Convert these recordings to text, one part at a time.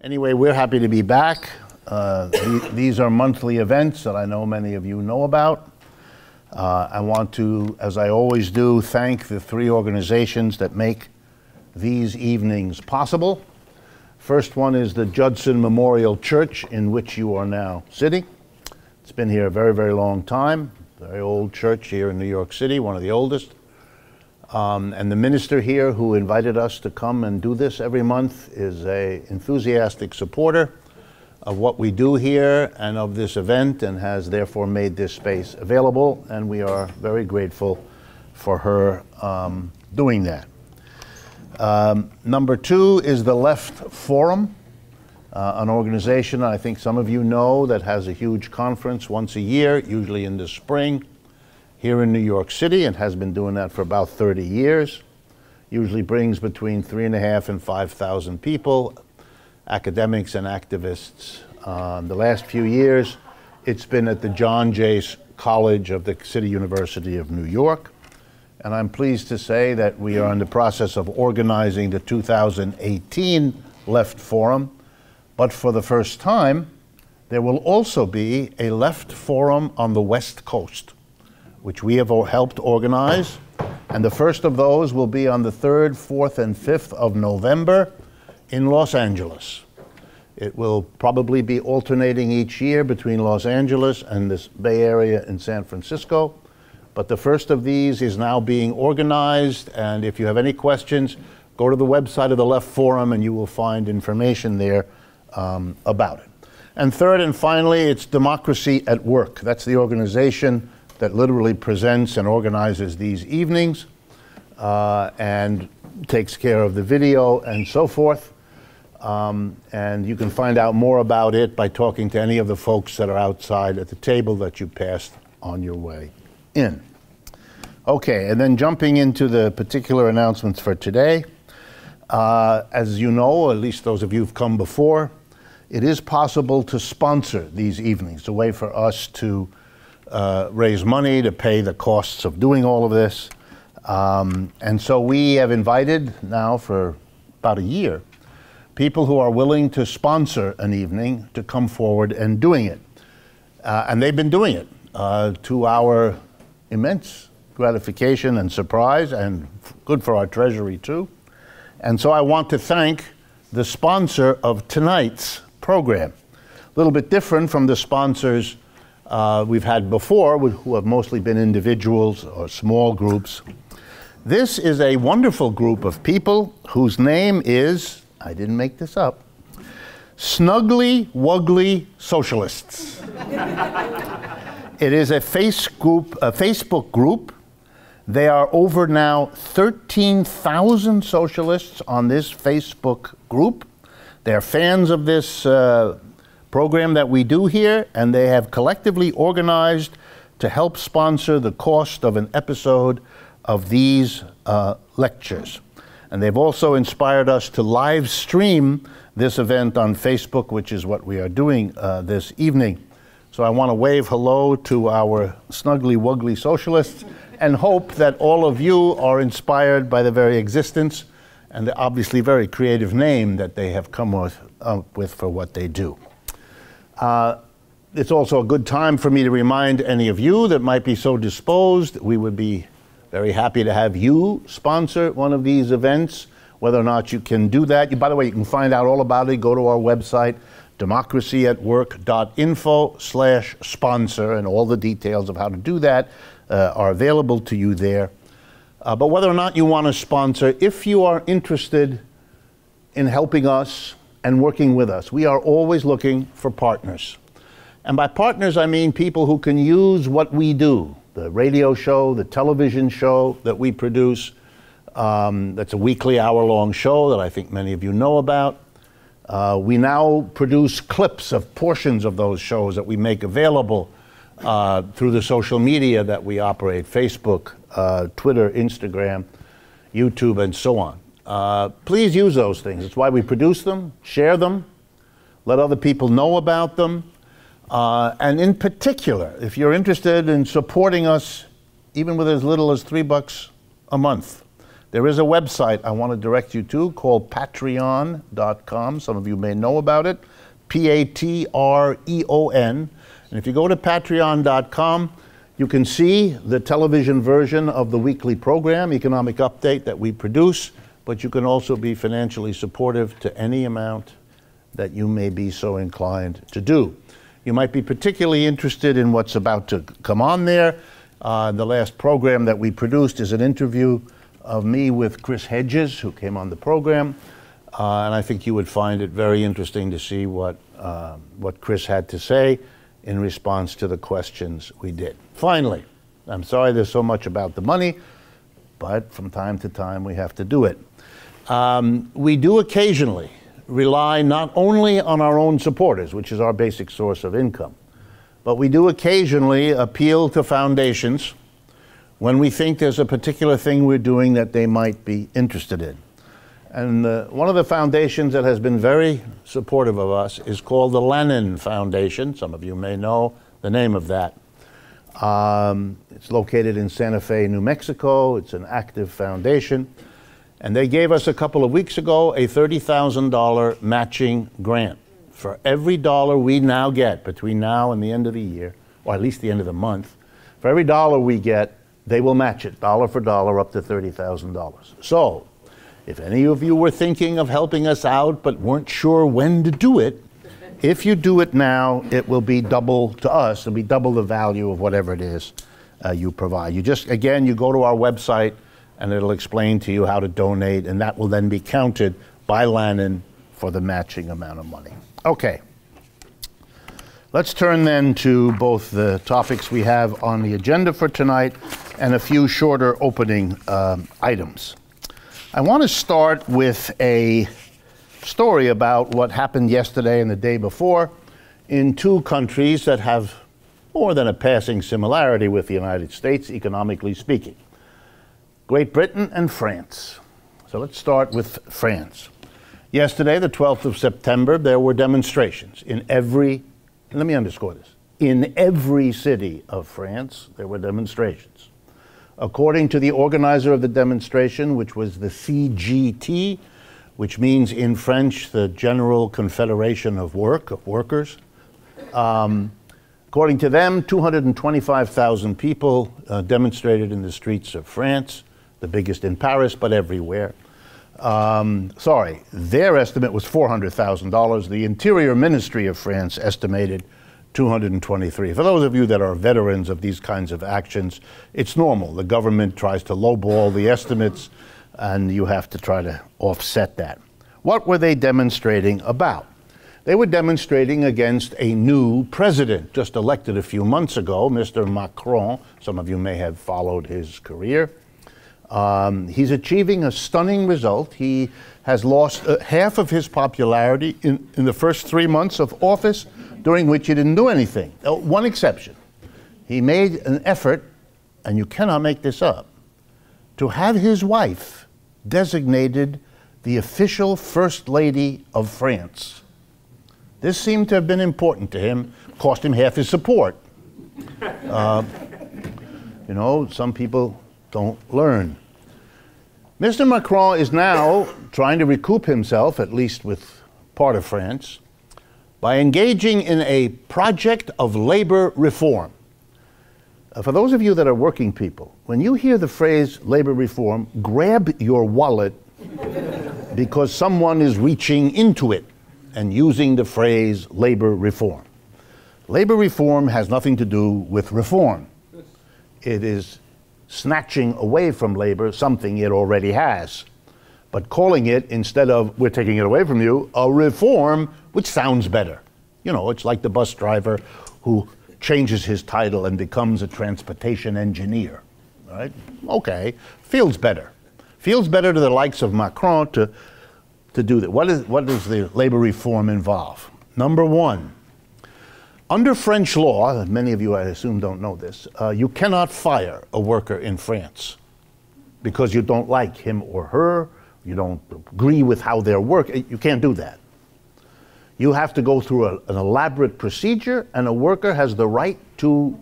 Anyway, we're happy to be back. These are monthly events that I know many of you know about. I want to, as I always do, thank the three organizations that make these evenings possible. First one is the Judson Memorial Church, in which you are now sitting. It's been here a very, very long time. Very old church here in New York City, one of the oldest. And the minister here who invited us to come and do this every month is an enthusiastic supporter of what we do here and of this event, and has therefore made this space available, and we are very grateful for her doing that. Number two is the Left Forum, an organization I think some of you know that has a huge conference once a year, usually in the spring, here in New York City, and has been doing that for about 30 years. Usually brings between 3,500 and 5,000 people, academics and activists. The last few years, it's been at the John Jay College of the City University of New York. And I'm pleased to say that we are in the process of organizing the 2018 Left Forum. But for the first time, there will also be a Left Forum on the West Coast, which we have helped organize. And the first of those will be on the 3rd, 4th, and 5th of November in Los Angeles. It will probably be alternating each year between Los Angeles and this Bay Area in San Francisco. But the first of these is now being organized, and if you have any questions, go to the website of the Left Forum and you will find information there about it. And third and finally, it's Democracy at Work. That's the organization that literally presents and organizes these evenings and takes care of the video and so forth. And you can find out more about it by talking to any of the folks that are outside at the table that you passed on your way in. Okay, and then jumping into the particular announcements for today. As you know, at least those of you who've come before, it is possible to sponsor these evenings. It's a way for us to raise money to pay the costs of doing all of this. And so we have invited now for about a year people who are willing to sponsor an evening to come forward and doing it. And they've been doing it to our immense gratification and surprise, and good for our treasury too. And so I want to thank the sponsor of tonight's program. A little bit different from the sponsors we've had before, who have mostly been individuals or small groups. This is a wonderful group of people whose name is, I didn't make this up, Snuggly Wuggly Socialists. It is a Facebook group. They are over now 13,000 socialists on this Facebook group. They're fans of this program that we do here, and they have collectively organized to help sponsor the cost of an episode of these lectures. And they've also inspired us to live stream this event on Facebook, which is what we are doing this evening. So I want to wave hello to our Snuggly Wuggly Socialists and hope that all of you are inspired by the very existence and the obviously very creative name that they have come up with for what they do. It's also a good time for me to remind any of you that might be so disposed. We would be very happy to have you sponsor one of these events, whether or not you can do that. By the way, you can find out all about it. Go to our website, democracyatwork.info/sponsor, and all the details of how to do that are available to you there. But whether or not you want to sponsor, if you are interested in helping us and working with us, we are always looking for partners. And by partners, I mean people who can use what we do, the radio show, the television show that we produce. That's a weekly hour-long show that I think many of you know about. We now produce clips of portions of those shows that we make available through the social media that we operate, Facebook, Twitter, Instagram, YouTube, and so on. Please use those things. It's why we produce them, share them, let other people know about them. And in particular, if you're interested in supporting us, even with as little as $3 a month, There is a website I want to direct you to called patreon.com. Some of you may know about it. Patreon. And if you go to patreon.com, you can see the television version of the weekly program, Economic Update, that we produce, but you can also be financially supportive to any amount that you may be so inclined to do. You might be particularly interested in what's about to come on there. The last program that we produced is an interview of me with Chris Hedges, who came on the program, and I think you would find it very interesting to see what Chris had to say in response to the questions we did. Finally, I'm sorry there's so much about the money, but from time to time we have to do it. We do occasionally rely not only on our own supporters, which is our basic source of income, but we do occasionally appeal to foundations when we think there's a particular thing we're doing that they might be interested in. And one of the foundations that has been very supportive of us is called the Lenin Foundation. Some of you may know the name of that. It's located in Santa Fe, New Mexico. It's an active foundation. And they gave us a couple of weeks ago a $30,000 matching grant. For every dollar we now get between now and the end of the year, or at least the end of the month, for every dollar we get, they will match it, dollar for dollar, up to $30,000. So, if any of you were thinking of helping us out but weren't sure when to do it, if you do it now, it will be double to us. It'll be double the value of whatever it is you provide. You just, again, you go to our website and it'll explain to you how to donate, and that will then be counted by Lenin for the matching amount of money. Okay. Let's turn then to both the topics we have on the agenda for tonight and a few shorter opening items. I want to start with a story about what happened yesterday and the day before in two countries that have more than a passing similarity with the United States, economically speaking. Great Britain and France. So let's start with France. Yesterday, the 12th of September, there were demonstrations in every, let me underscore this, in every city of France, there were demonstrations. According to the organizer of the demonstration, which was the CGT, which means in French, the General Confederation of Workers, according to them, 225,000 people demonstrated in the streets of France, the biggest in Paris, but everywhere. Their estimate was $400,000. The Interior Ministry of France estimated 223. For those of you that are veterans of these kinds of actions, it's normal. The government tries to lowball the estimates, and you have to try to offset that. What were they demonstrating about? They were demonstrating against a new president, just elected a few months ago, Mr. Macron. Some of you may have followed his career. He's achieving a stunning result. He has lost half of his popularity in the first 3 months of office, during which he didn't do anything. One exception. He made an effort, and you cannot make this up, to have his wife designated the official First Lady of France. This seemed to have been important to him, cost him half his support. You know, some people don't learn. Mr. Macron is now trying to recoup himself, at least with part of France, by engaging in a project of labor reform. For those of you that are working people, when you hear the phrase labor reform, grab your wallet because someone is reaching into it and using the phrase labor reform. Labor reform has nothing to do with reform. It is snatching away from labor something it already has, but calling it, instead of we're taking it away from you, a reform, which sounds better. You know, it's like the bus driver who changes his title and becomes a transportation engineer, right? Okay, feels better. Feels better to the likes of Macron to do that. What does the labor reform involve? Number one, under French law, many of you I assume don't know this, you cannot fire a worker in France because you don't like him or her, you don't agree with how they work. You can't do that. You have to go through an elaborate procedure, and a worker has the right to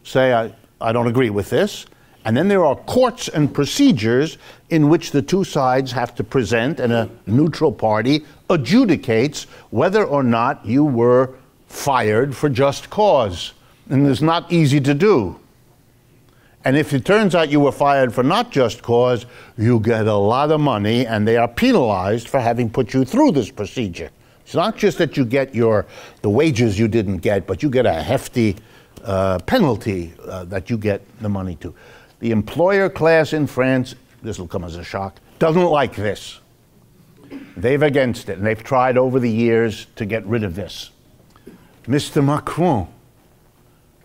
say, I don't agree with this, And then there are courts and procedures in which the two sides have to present, and a neutral party adjudicates whether or not you were fired for just cause. And it's not easy to do. And if it turns out you were fired for not just cause, you get a lot of money, and they are penalized for having put you through this procedure. It's not just that you get the wages you didn't get, but you get a hefty penalty that you get the money to. The employer class in France, this will come as a shock, doesn't like this. They've against it, and they've tried over the years to get rid of this. Mr. Macron,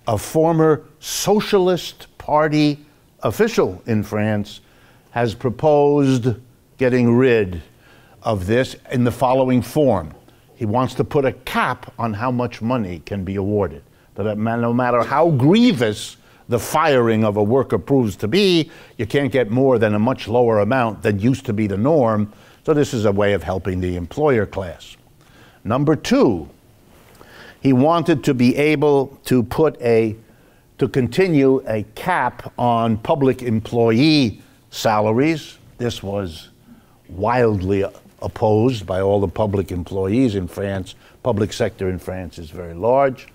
a former Socialist Party official in France, has proposed getting rid of this in the following form. He wants to put a cap on how much money can be awarded. That no matter how grievous the firing of a worker proves to be, you can't get more than a much lower amount than used to be the norm. So this is a way of helping the employer class. Number two, he wanted to be able to continue a cap on public employee salaries. This was wildly opposed by all the public employees in France. Public sector in France is very large.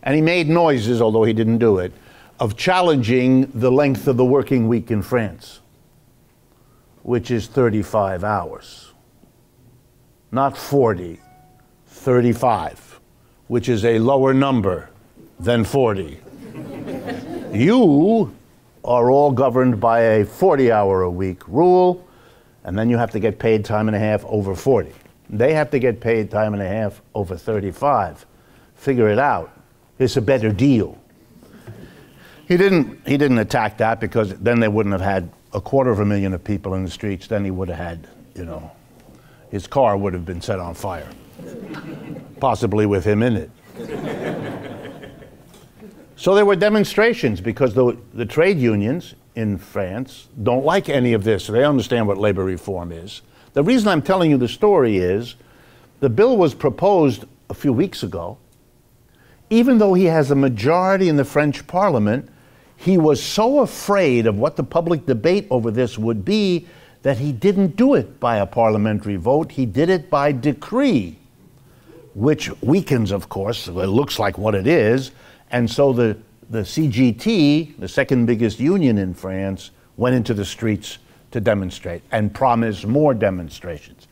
And he made noises, although he didn't do it, of challenging the length of the working week in France, which is 35 hours. Not 40, 35, which is a lower number than 40. You are all governed by a 40-hour-a-week rule, and then you have to get paid time and a half over 40. They have to get paid time and a half over 35. Figure it out. It's a better deal. He didn't attack that, because then they wouldn't have had 250,000 of people in the streets. Then he would have had, his car would have been set on fire, possibly with him in it. So there were demonstrations, because the trade unions in France don't like any of this. They understand what labor reform is. The reason I'm telling you the story is the bill was proposed a few weeks ago. Even though he has a majority in the French Parliament, he was so afraid of what the public debate over this would be that he didn't do it by a parliamentary vote. He did it by decree, which weakens, of course, it looks like what it is. And so the CGT, the second biggest union in France, went into the streets to demonstrate and promised more demonstrations.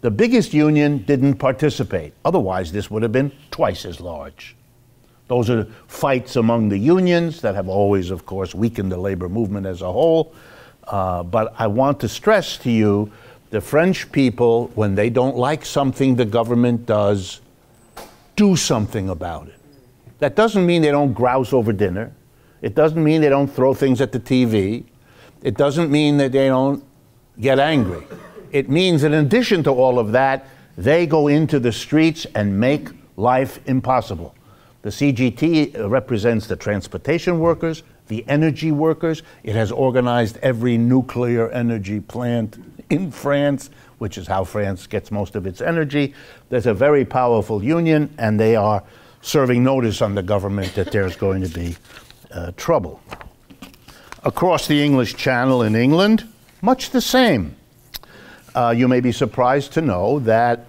The biggest union didn't participate. Otherwise, this would have been twice as large. Those are fights among the unions that have always, of course, weakened the labor movement as a whole. But I want to stress to you, the French people, when they don't like something the government does, do something about it. That doesn't mean they don't grouse over dinner. It doesn't mean they don't throw things at the TV. It doesn't mean that they don't get angry. It means that in addition to all of that, they go into the streets and make life impossible. The CGT represents the transportation workers, the energy workers. It has organized every nuclear energy plant in France, which is how France gets most of its energy. There's a very powerful union, and they are serving notice on the government that there's going to be trouble. Across the English Channel in England, much the same. You may be surprised to know that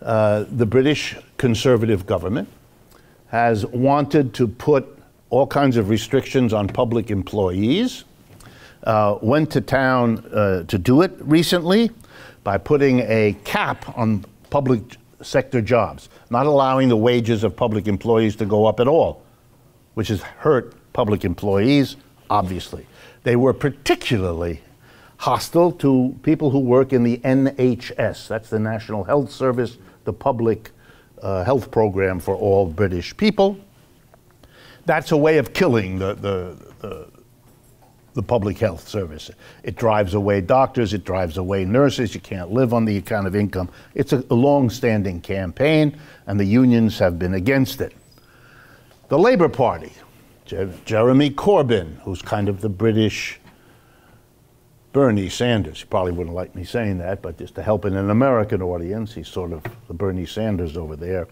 the British Conservative government has wanted to put all kinds of restrictions on public employees, went to town to do it recently by putting a cap on public sector jobs, not allowing the wages of public employees to go up at all, which has hurt public employees, obviously. They were particularly hostile to people who work in the NHS, that's the National Health Service, the public health program for all British people. That's a way of killing the public health service. It drives away doctors, it drives away nurses. You can't live on the kind of income. It's a long-standing campaign, and the unions have been against it. The Labour Party, Jeremy Corbyn, who's kind of the British Bernie Sanders. You probably wouldn't like me saying that, but just to help in an American audience, he's sort of the Bernie Sanders over there.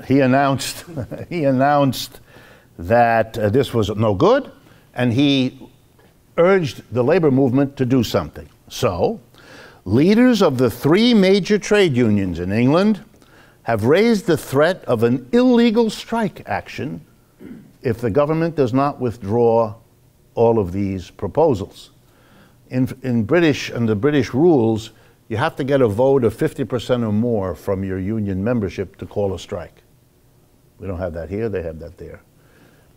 He announced that this was no good, and he urged the labor movement to do something. So, leaders of the 3 major trade unions in England have raised the threat of an illegal strike action if the government does not withdraw all of these proposals. In the British rules, you have to get a vote of 50% or more from your union membership to call a strike. We don't have that here, they have that there.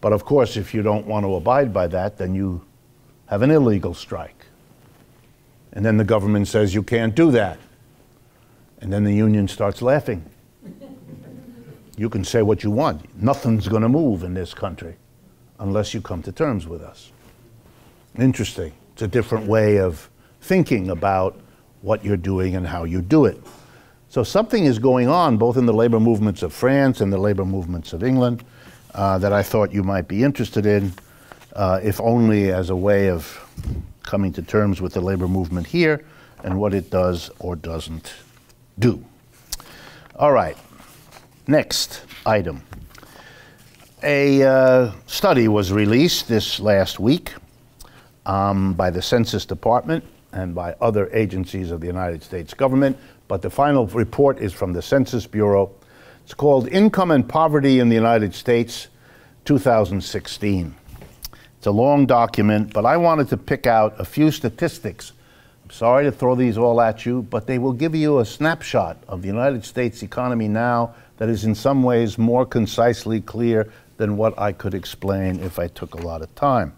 But of course, if you don't want to abide by that, then you have an illegal strike. And then the government says you can't do that. And then the union starts laughing. You can say what you want. Nothing's going to move in this country unless you come to terms with us. Interesting. It's a different way of thinking about what you're doing and how you do it. So something is going on both in the labor movements of France and the labor movements of England that I thought you might be interested in, if only as a way of coming to terms with the labor movement here and what it does or doesn't do. All right, next item. A study was released this last week by the Census Department and by other agencies of the United States government, but the final report is from the Census Bureau. It's called Income and Poverty in the United States, 2016. It's a long document, but I wanted to pick out a few statistics. I'm sorry to throw these all at you, but they will give you a snapshot of the United States economy now that is in some ways more concisely clear than what I could explain if I took a lot of time.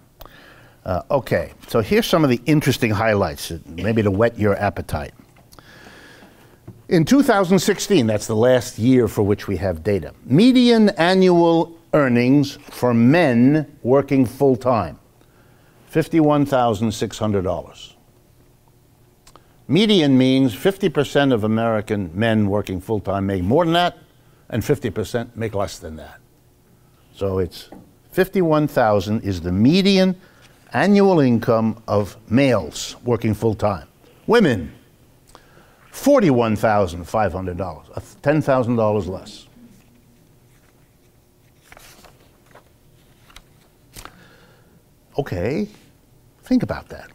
Okay, so here's some of the interesting highlights, maybe to whet your appetite. In 2016, that's the last year for which we have data, median annual earnings for men working full-time, $51,600. Median means 50% of American men working full-time make more than that, and 50% make less than that. So it's 51,000 is the median annual income of males working full-time. Women, $41,500, $10,000 less. Okay, think about that.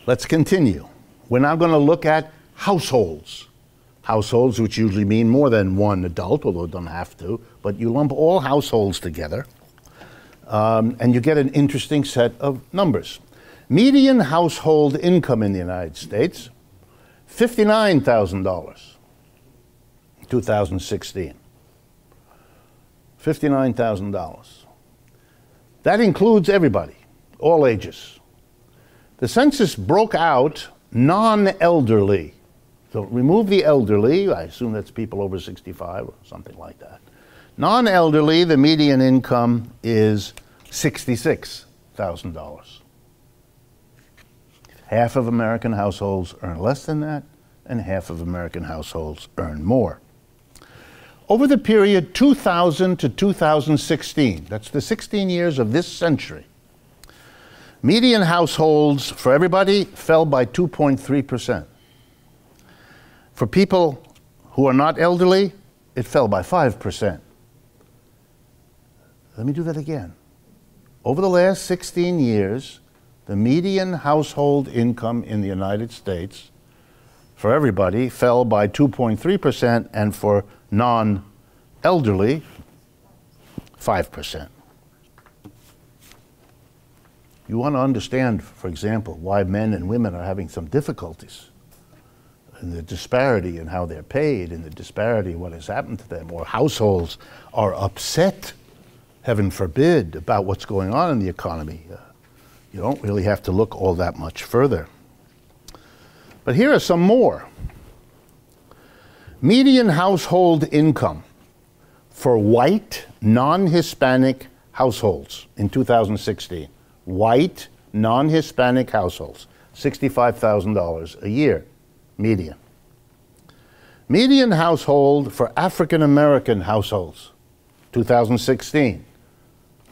Let's continue. We're now going to look at households. Households, which usually mean more than one adult, although it don't have to, but you lump all households together, and you get an interesting set of numbers. Median household income in the United States, $59,000, 2016. $59,000. That includes everybody, all ages. The census broke out non-elderly. So remove the elderly, I assume that's people over 65 or something like that. Non-elderly, the median income is $66,000. Half of American households earn less than that, and half of American households earn more. Over the period 2000 to 2016, that's the 16 years of this century, median households for everybody fell by 2.3%. For people who are not elderly, it fell by 5%. Let me do that again. Over the last 16 years, the median household income in the United States for everybody fell by 2.3%, and for non-elderly, 5%. You want to understand, for example, why men and women are having some difficulties, and the disparity in how they're paid, and the disparity in what has happened to them, or households are upset, heaven forbid, about what's going on in the economy. You don't really have to look all that much further. But here are some more. Median household income for white, non-Hispanic households in 2016. White, non-Hispanic households, $65,000 a year, median. Median household for African American households, 2016.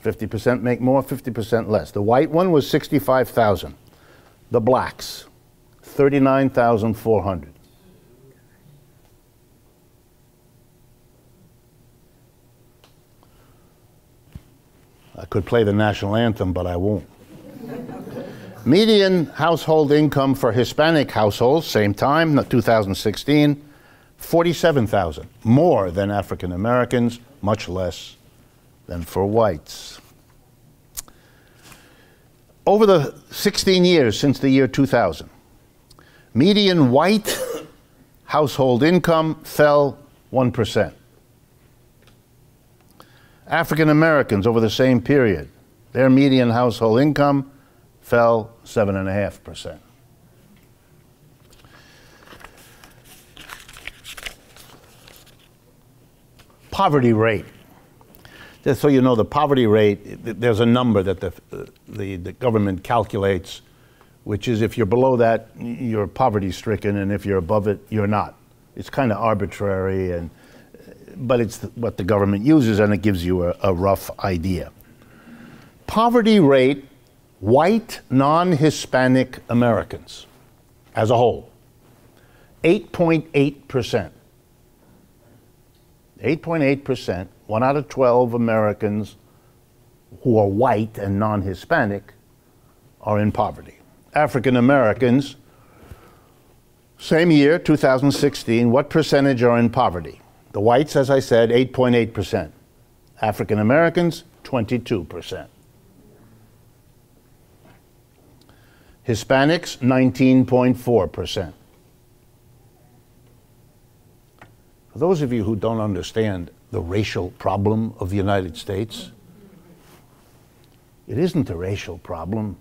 50% make more, 50% less. The white one was $65,000. The blacks, $39,400. I could play the national anthem, but I won't. Median household income for Hispanic households, same time, 2016, $47,000, more than African Americans, much less than for whites. Over the 16 years since the year 2000, median white household income fell 1%. African Americans over the same period, their median household income fell 7.5%. Poverty rate. Just so you know, the poverty rate, there's a number that the government calculates, which is if you're below that, you're poverty-stricken, and if you're above it, you're not. It's kind of arbitrary, but it's what the government uses, and it gives you a rough idea. Poverty rate, white, non-Hispanic Americans as a whole, 8.8%. 8.8%, 1 out of 12 Americans who are white and non-Hispanic are in poverty. African Americans, same year, 2016, what percentage are in poverty? The whites, as I said, 8.8%. African Americans, 22%. Hispanics, 19.4%. For those of you who don't understand the racial problem of the United States, it isn't a racial problem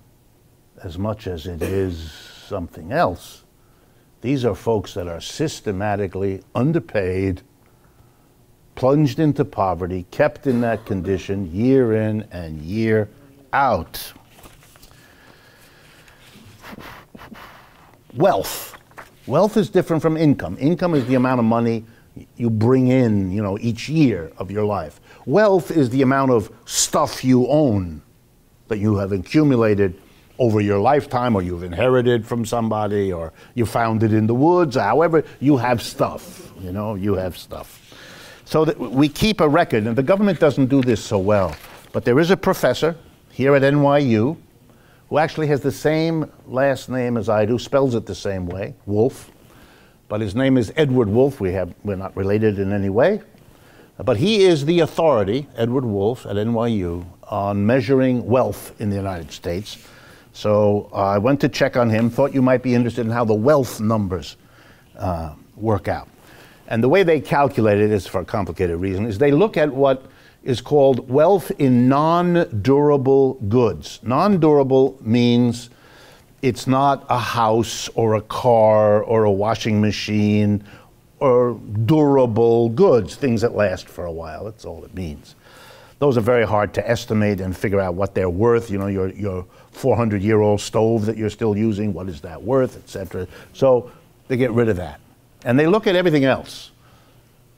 as much as it is something else. These are folks that are systematically underpaid, plunged into poverty, kept in that condition year in and year out. Wealth. Wealth is different from income. Income is the amount of money you bring in, each year of your life. Wealth is the amount of stuff you own that you have accumulated over your lifetime, or you've inherited from somebody, or you found it in the woods. However, you have stuff, you have stuff. So that we keep a record, and the government doesn't do this so well, but there is a professor here at NYU who actually has the same last name as I do, spells it the same way, Wolff. But his name is Edward Wolff. We're not related in any way. But he is the authority, Edward Wolff at NYU, on measuring wealth in the United States. So I went to check on him, thought you might be interested in how the wealth numbers work out. And the way they calculate it is for a complicated reason, is they look at what is called wealth in non-durable goods. Non-durable means it's not a house or a car or a washing machine or durable goods, things that last for a while. That's all it means. Those are very hard to estimate and figure out what they're worth. Your 400-year-old stove that you're still using, what is that worth, etc. So they get rid of that. And they look at everything else.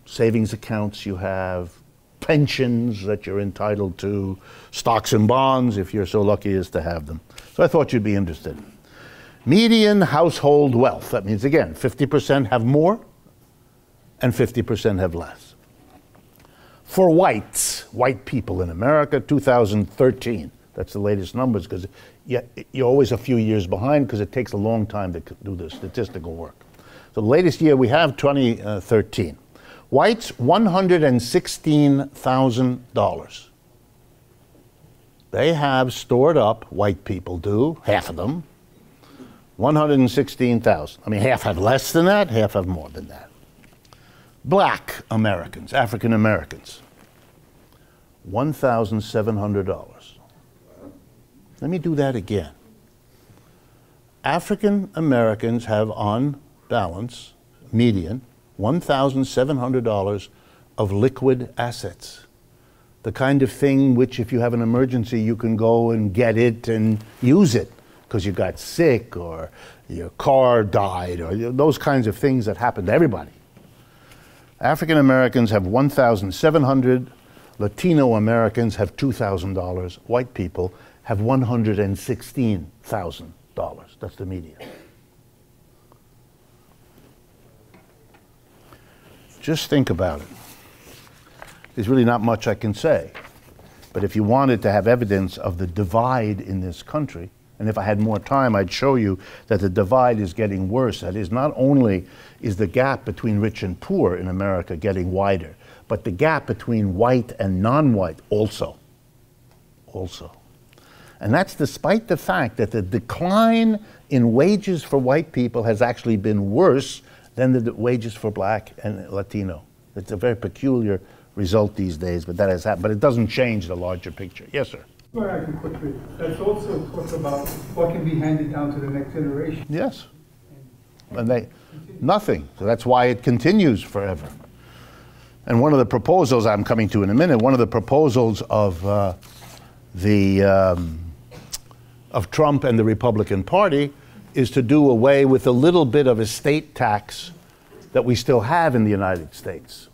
Savings accounts you have, pensions that you're entitled to, stocks and bonds if you're so lucky as to have them. So I thought you'd be interested. Median household wealth. That means, again, 50% have more and 50% have less. For whites, white people in America, 2013. That's the latest numbers, because you're always a few years behind because it takes a long time to do the statistical work. So the latest year we have, 2013. Whites, $116,000. They have stored up, white people do, half of them, 116,000. I mean, half have less than that, half have more than that. Black Americans, African Americans, $1,700. Let me do that again. African Americans have on balance, median, $1,700 of liquid assets. The kind of thing which, if you have an emergency, you can go and get it and use it because you got sick or your car died or those kinds of things that happen to everybody. African Americans have $1,700. Latino Americans have $2,000. White people have $116,000. That's the median. Just think about it. There's really not much I can say. But if you wanted to have evidence of the divide in this country, and if I had more time, I'd show you that the divide is getting worse. That is, not only is the gap between rich and poor in America getting wider, but the gap between white and non-white also. And that's despite the fact that the decline in wages for white people has actually been worse than the wages for black and Latino. It's a very peculiar result these days, but that has happened. But it doesn't change the larger picture. Yes, sir? Well, I can quickly. Let's also talk about what can be handed down to the next generation. Yes. And nothing. So that's why it continues forever. And one of the proposals I'm coming to in a minute, one of the proposals of Trump and the Republican Party is to do away with a little bit of estate tax that we still have in the United States.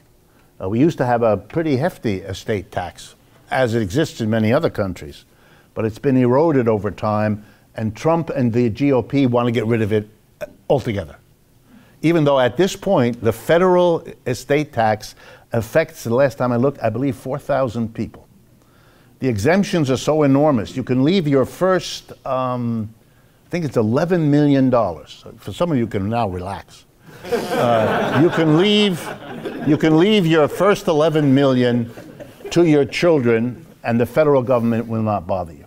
We used to have a pretty hefty estate tax, as it exists in many other countries, but it's been eroded over time, and Trump and the GOP want to get rid of it altogether. Even though at this point, the federal estate tax affects, the last time I looked, I believe 4,000 people. The exemptions are so enormous. You can leave your first, I think it's $11 million. For some of you can now relax. You can leave your first 11 million to your children, and the federal government will not bother you.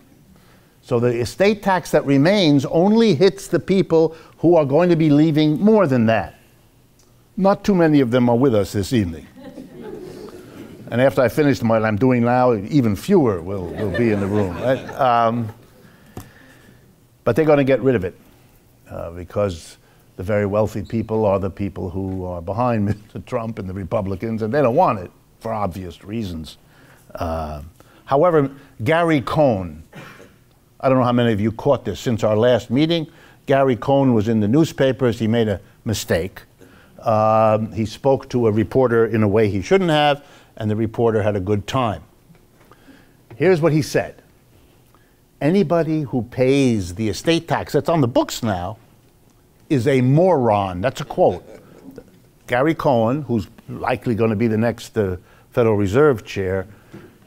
So the estate tax that remains only hits the people who are going to be leaving more than that. Not too many of them are with us this evening. And after I finish what I'm doing now, even fewer will be in the room. Right? But they're going to get rid of it because the very wealthy people are the people who are behind Mr. Trump and the Republicans, and they don't want it for obvious reasons. However, Gary Cohn, I don't know how many of you caught this since our last meeting. Gary Cohn was in the newspapers. He made a mistake. He spoke to a reporter in a way he shouldn't have, and the reporter had a good time. Here's what he said. Anybody who pays the estate tax that's on the books now is a moron. That's a quote. Gary Cohn, who's likely going to be the next Federal Reserve chair,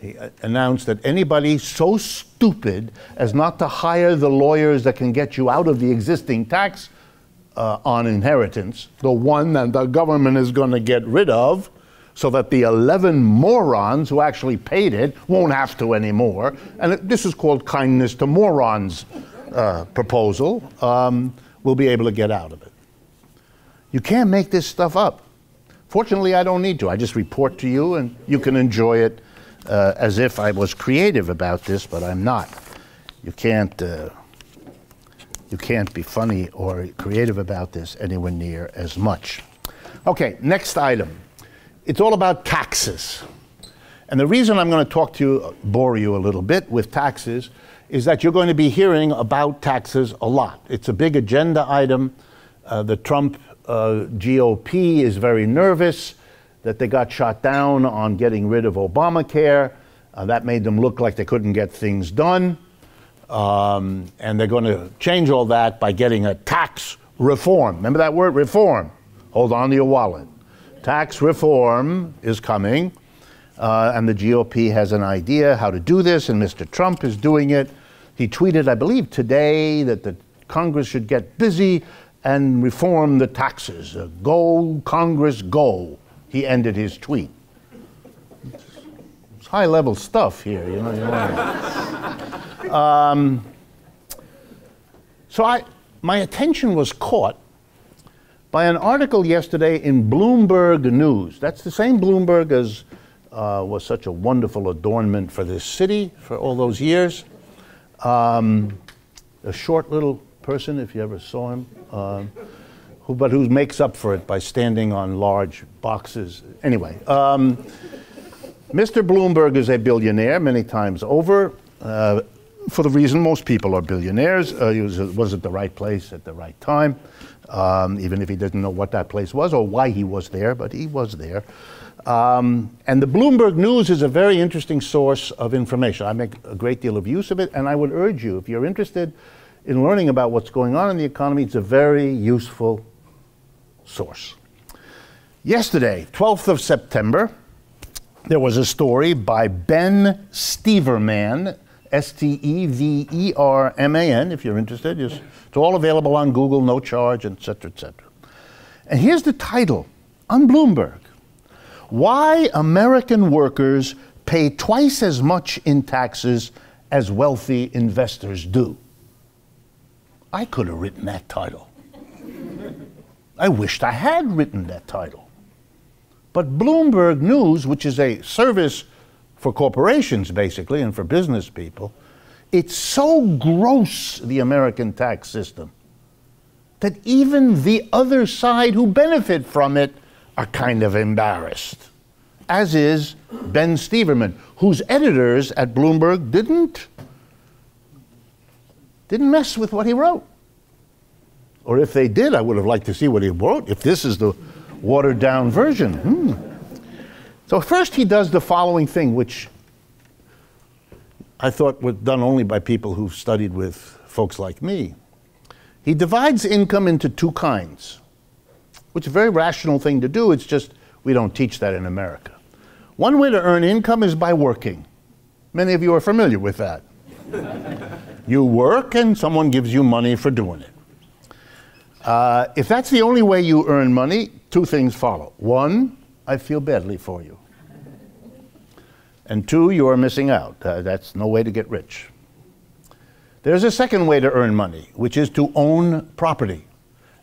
he announced that anybody so stupid as not to hire the lawyers that can get you out of the existing tax on inheritance, the one that the government is going to get rid of, so that the 11 morons who actually paid it won't have to anymore. And this is called kindness to morons proposal. We'll be able to get out of it. You can't make this stuff up. Fortunately, I don't need to. I just report to you, and you can enjoy it as if I was creative about this, but I'm not. You can't be funny or creative about this anywhere near as much. Okay, next item. It's all about taxes. And the reason I'm going to talk to you, bore you a little bit with taxes, is that you're going to be hearing about taxes a lot. It's a big agenda item. The Trump GOP is very nervous that they got shot down on getting rid of Obamacare. That made them look like they couldn't get things done. And they're going to change all that by getting a tax reform. Remember that word, reform? Hold on to your wallet. Tax reform is coming, and the GOP has an idea how to do this, and Mr. Trump is doing it. He tweeted, I believe today, that the Congress should get busy and reform the taxes. Go, Congress, go. He ended his tweet. It's high-level stuff here, you know. So my attention was caught by an article yesterday in Bloomberg News. That's the same Bloomberg as was such a wonderful adornment for this city for all those years. A short little person, if you ever saw him, who makes up for it by standing on large boxes. Anyway, Mr. Bloomberg is a billionaire many times over, for the reason most people are billionaires. He was at the right place at the right time. Even if he didn't know what that place was or why he was there, but he was there. And the Bloomberg News is a very interesting source of information. I make a great deal of use of it, and I would urge you, if you're interested in learning about what's going on in the economy, it's a very useful source. Yesterday, 12th of September, There was a story by Ben Steverman, Steverman, if you're interested. It's all available on Google, no charge, etc., etc. And here's the title on Bloomberg: Why American Workers Pay Twice as Much in Taxes as Wealthy Investors Do. I could have written that title. I wished I had written that title. But Bloomberg News, which is a service for corporations, basically, and for business people, it's so gross, the American tax system, that even the other side who benefit from it are kind of embarrassed, as is Ben Steverman, whose editors at Bloomberg didn't mess with what he wrote. Or if they did, I would have liked to see what he wrote, if this is the watered down version. So first he does the following thing, which I thought was done only by people who've studied with folks like me. He divides income into two kinds, which is a very rational thing to do. It's just we don't teach that in America. One way to earn income is by working. Many of you are familiar with that. You work and someone gives you money for doing it. If that's the only way you earn money, two things follow. One, I feel badly for you. And two, you are missing out. That's no way to get rich. There's a second way to earn money, which is to own property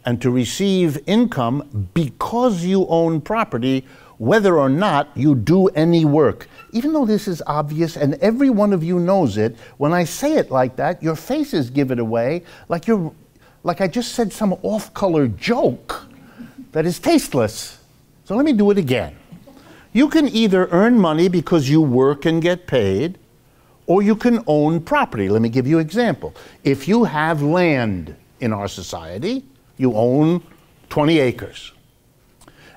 and to receive income because you own property, whether or not you do any work. Even though this is obvious and every one of you knows it, when I say it like that, your faces give it away, like I just said some off-color joke that is tasteless. So let me do it again. You can either earn money because you work and get paid, or you can own property. Let me give you an example. If you have land in our society, you own 20 acres.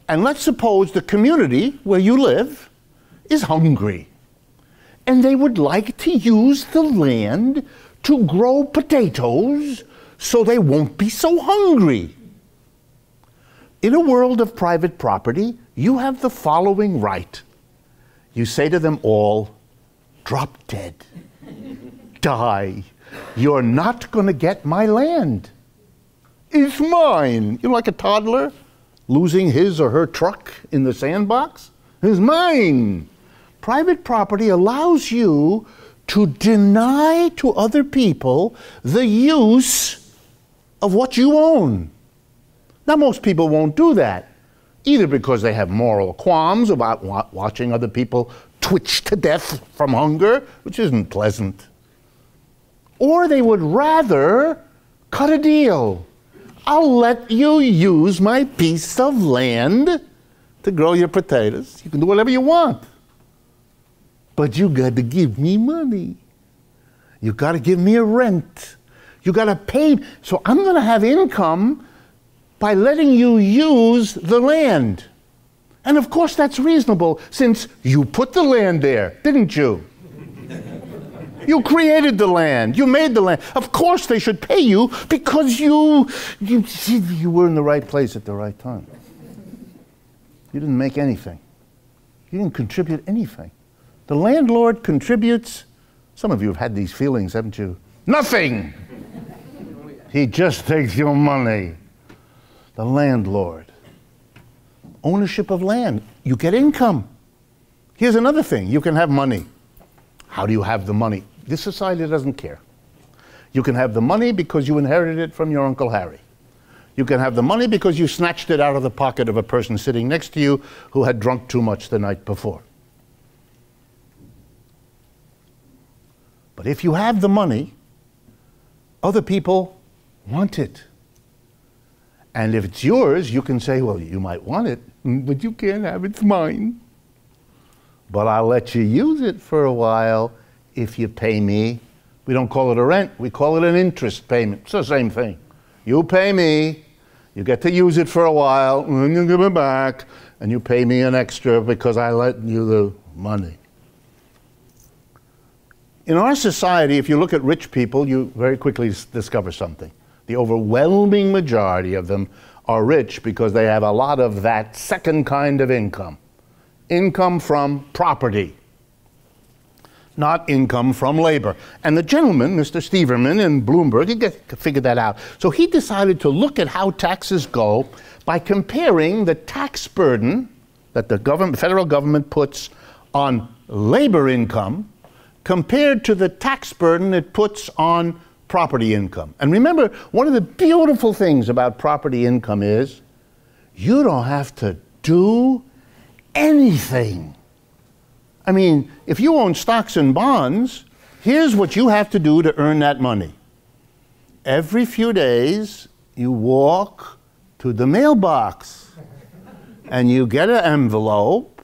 And let's suppose the community where you live is hungry, and they would like to use the land to grow potatoes so they won't be so hungry. In a world of private property, you have the following right. You say to them all, drop dead, die. You're not going to get my land. It's mine. You're like a toddler losing his or her truck in the sandbox. It's mine. Private property allows you to deny to other people the use of what you own. Now, most people won't do that, either because they have moral qualms about watching other people twitch to death from hunger, which isn't pleasant, or they would rather cut a deal. I'll let you use my piece of land to grow your potatoes. You can do whatever you want, but you got to give me money. You got to give me a rent. You got to pay. So I'm going to have income by letting you use the land. And of course that's reasonable, since you put the land there, didn't you? You created the land, you made the land. Of course they should pay you because you were in the right place at the right time. You didn't make anything. You didn't contribute anything. The landlord contributes, some of you have had these feelings, haven't you? Nothing! He just takes your money. The landlord. Ownership of land. You get income. Here's another thing. You can have money. How do you have the money? This society doesn't care. You can have the money because you inherited it from your Uncle Harry. You can have the money because you snatched it out of the pocket of a person sitting next to you who had drunk too much the night before. But if you have the money, other people want it. And if it's yours, you can say, well, you might want it, but you can't have it, it's mine. But I'll let you use it for a while if you pay me. We don't call it a rent, we call it an interest payment. It's the same thing. You pay me, you get to use it for a while, and then you give it back, and you pay me an extra because I lent you the money. In our society, if you look at rich people, you very quickly discover something. The overwhelming majority of them are rich because they have a lot of that second kind of income. income from property, not income from labor. And the gentleman, Mr. Steverman in Bloomberg, he figured that out. So he decided to look at how taxes go by comparing the tax burden that the federal government puts on labor income compared to the tax burden it puts on property income. And remember, one of the beautiful things about property income is you don't have to do anything. I mean, if you own stocks and bonds, here's what you have to do to earn that money. Every few days, you walk to the mailbox and you get an envelope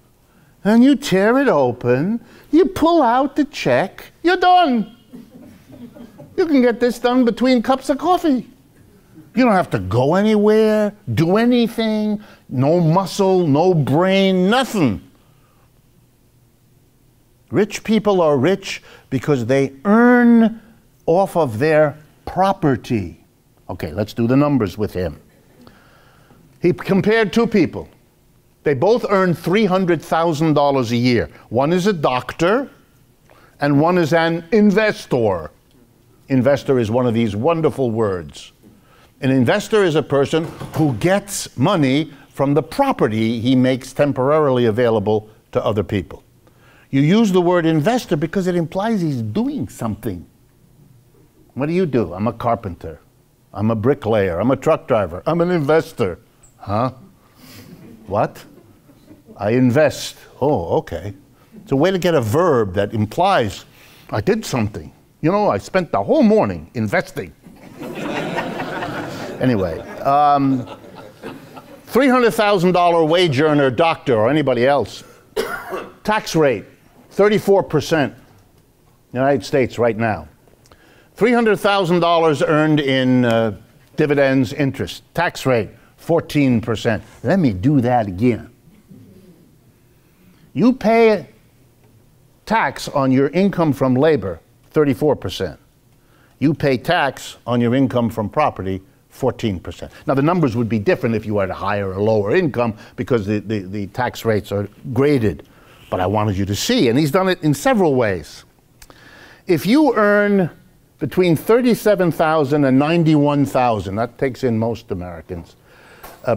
and you tear it open, you pull out the check, you're done. You can get this done between cups of coffee. You don't have to go anywhere, do anything, no muscle, no brain, nothing. Rich people are rich because they earn off of their property. Okay, let's do the numbers with him. He compared two people. They both earn $300,000 a year. One is a doctor, and one is an investor. Investor is one of these wonderful words. An investor is a person who gets money from the property he makes temporarily available to other people. You use the word investor because it implies he's doing something. What do? I'm a carpenter. I'm a bricklayer. I'm a truck driver. I'm an investor. Huh? What? I invest. Oh, okay. It's a way to get a verb that implies I did something. You know, I spent the whole morning investing. Anyway, $300,000 wage earner, doctor, or anybody else. Tax rate, 34%. United States right now. $300,000 earned in dividends, interest. Tax rate, 14%. Let me do that again. You pay tax on your income from labor, 34%. You pay tax on your income from property, 14%. Now the numbers would be different if you had a higher or lower income because the tax rates are graded. But I wanted you to see, and he's done it in several ways. If you earn between $37,000 and $91,000, that takes in most Americans,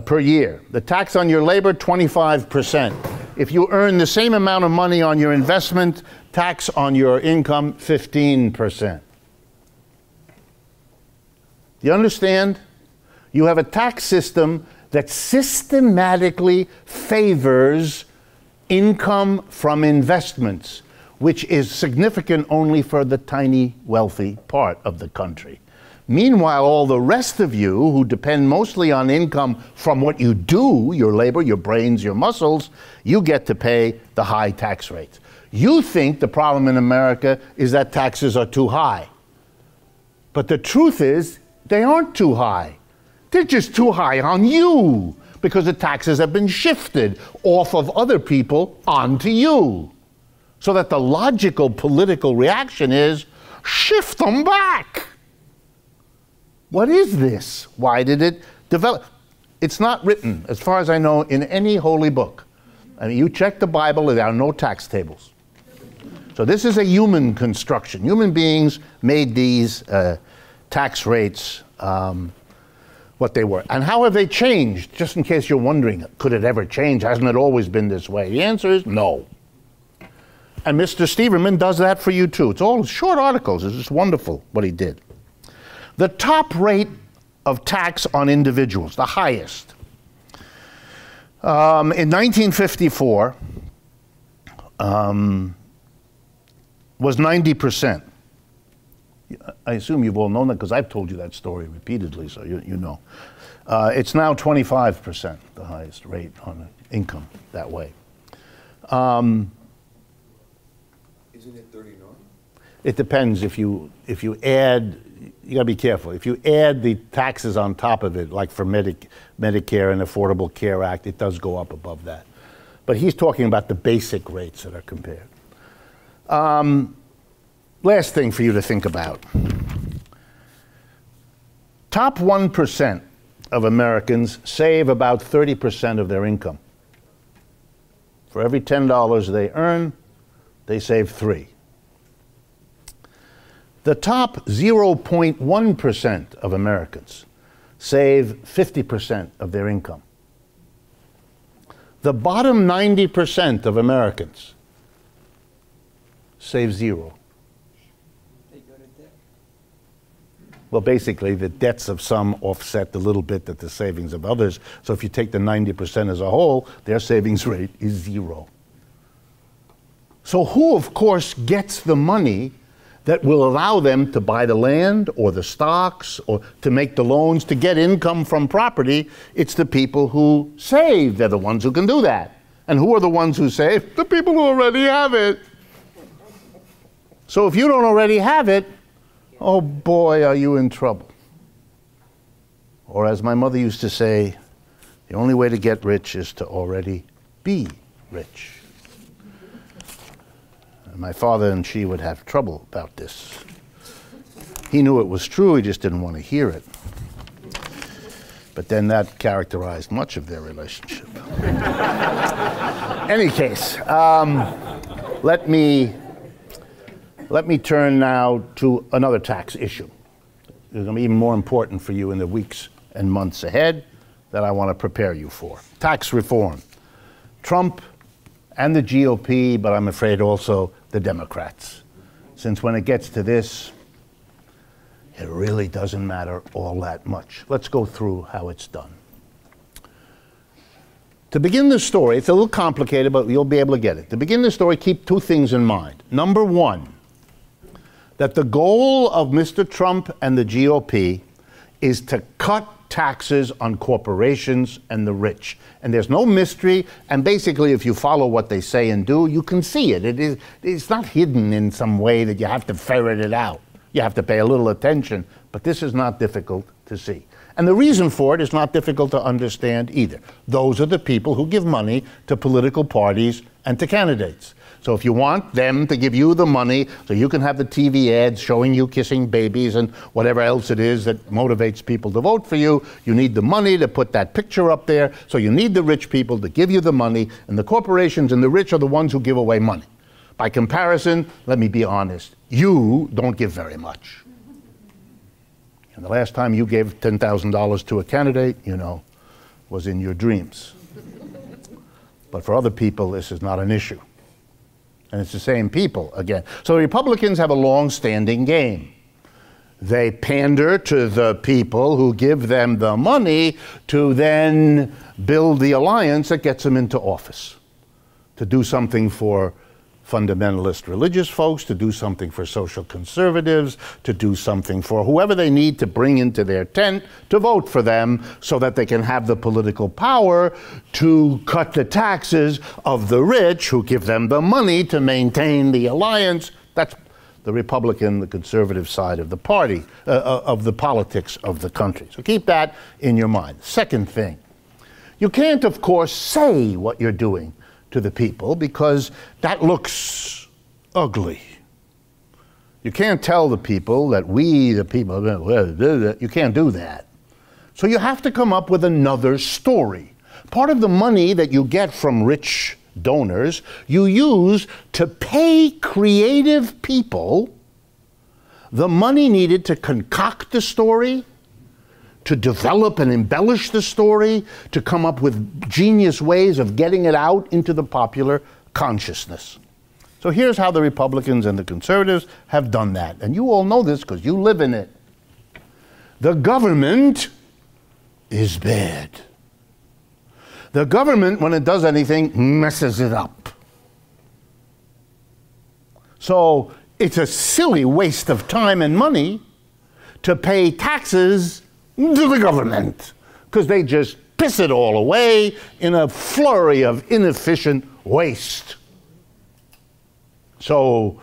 per year. The tax on your labor, 25%. If you earn the same amount of money on your investment, tax on your income, 15%. You understand? You have a tax system that systematically favors income from investments, which is significant only for the tiny, wealthy part of the country. Meanwhile, all the rest of you who depend mostly on income from what you do, your labor, your brains, your muscles, you get to pay the high tax rates. You think the problem in America is that taxes are too high. But the truth is, they aren't too high. They're just too high on you because the taxes have been shifted off of other people onto you. So that the logical political reaction is, shift them back. What is this? Why did it develop? It's not written, as far as I know, in any holy book. I mean, you check the Bible, there are no tax tables. So this is a human construction. Human beings made these tax rates what they were. And how have they changed? Just in case you're wondering, could it ever change? Hasn't it always been this way? The answer is no. And Mr. Steverman does that for you too. It's all short articles. It's just wonderful what he did. The top rate of tax on individuals, the highest. In 1954, was 90%. I assume you've all known that because I've told you that story repeatedly, so you know. It's now 25%, the highest rate on income that way. Isn't it 39? It depends. If you add, you got to be careful. If you add the taxes on top of it, like for Medicare and Affordable Care Act, it does go up above that. But he's talking about the basic rates that are compared. Last thing for you to think about. Top 1% of Americans save about 30% of their income For every $10 they earn, they save 3. The top 0.1% of Americans save 50% of their income. The bottom 90% of Americans save 0. They go to debt. Well, basically, the debts of some offset a little bit that the savings of others. So if you take the 90% as a whole, their savings rate is 0. So who, of course, gets the money that will allow them to buy the land or the stocks or to make the loans to get income from property? It's the people who save. They're the ones who can do that. And who are the ones who save? The people who already have it. So if you don't already have it, oh boy, are you in trouble. Or as my mother used to say, the only way to get rich is to already be rich. And my father and she would have trouble about this. He knew it was true, he just didn't want to hear it. But then that characterized much of their relationship. Any case, let me turn now to another tax issue. It's going to be even more important for you in the weeks and months ahead that I want to prepare you for. Tax reform. Trump and the GOP, but I'm afraid also the Democrats. Since when it gets to this, it really doesn't matter all that much. Let's go through how it's done. To begin the story, it's a little complicated, but you'll be able to get it. To begin the story, keep 2 things in mind. Number 1, that the goal of Mr. Trump and the GOP is to cut taxes on corporations and the rich. And there's no mystery, and basically if you follow what they say and do, you can see it. It's not hidden in some way that you have to ferret it out. You have to pay a little attention, but this is not difficult to see. And the reason for it is not difficult to understand either. Those are the people who give money to political parties and to candidates. So if you want them to give you the money so you can have the TV ads showing you kissing babies and whatever else it is that motivates people to vote for you, you need the money to put that picture up there. So you need the rich people to give you the money, and the corporations and the rich are the ones who give away money. By comparison, let me be honest, you don't give very much. And the last time you gave $10,000 to a candidate, you know, was in your dreams. But for other people, this is not an issue. And it's the same people again. So the Republicans have a long-standing game. They pander to the people who give them the money to then build the alliance that gets them into office, to do something for fundamentalist religious folks, to do something for social conservatives, to do something for whoever they need to bring into their tent to vote for them so that they can have the political power to cut the taxes of the rich who give them the money to maintain the alliance. That's the Republican, the conservative side of the party, of the politics of the country. So keep that in your mind. Second thing, you can't, of course, say what you're doing to the people because that looks ugly. You can't tell the people that we, the people, you can't do that. So you have to come up with another story. Part of the money that you get from rich donors, you use to pay creative people the money needed to concoct the story, to develop and embellish the story, to come up with genius ways of getting it out into the popular consciousness. So here's how the Republicans and the conservatives have done that. And you all know this because you live in it. The government is bad. The government, when it does anything, messes it up. So it's a silly waste of time and money to pay taxes to the government, because they just piss it all away in a flurry of inefficient waste. So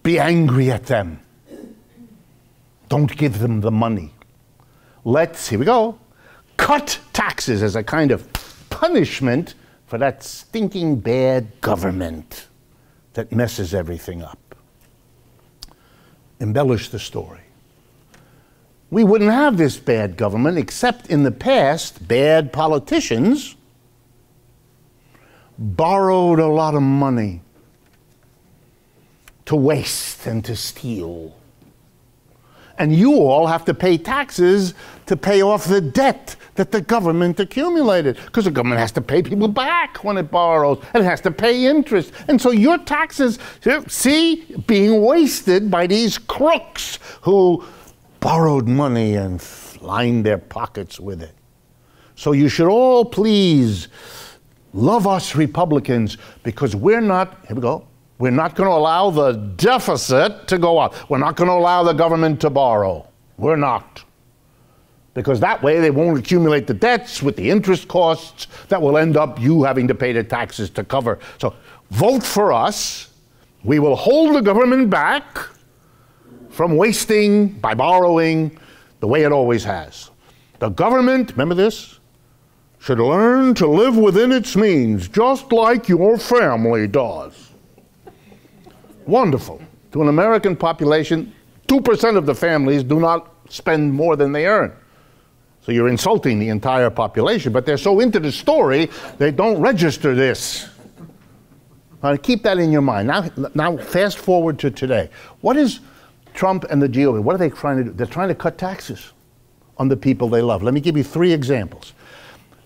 be angry at them. Don't give them the money. Here we go, cut taxes as a kind of punishment for that stinking bad government that messes everything up. Embellish the story. We wouldn't have this bad government except in the past, bad politicians borrowed a lot of money to waste and to steal. And you all have to pay taxes to pay off the debt that the government accumulated, because the government has to pay people back when it borrows, and it has to pay interest. And so your taxes, see, being wasted by these crooks who borrowed money and lined their pockets with it. So you should all please love us Republicans, because we're not, here we go, we're not going to allow the deficit to go up. We're not going to allow the government to borrow. We're not. Because that way they won't accumulate the debts with the interest costs that will end up you having to pay the taxes to cover. So vote for us. We will hold the government back from wasting by borrowing the way it always has. The government, remember this, should learn to live within its means, just like your family does. Wonderful. To an American population, 2% of the families do not spend more than they earn. So you're insulting the entire population, but they're so into the story, they don't register this. Keep that in your mind. Now fast forward to today. What is Trump and the GOP, what are they trying to do? They're trying to cut taxes on the people they love. Let me give you 3 examples.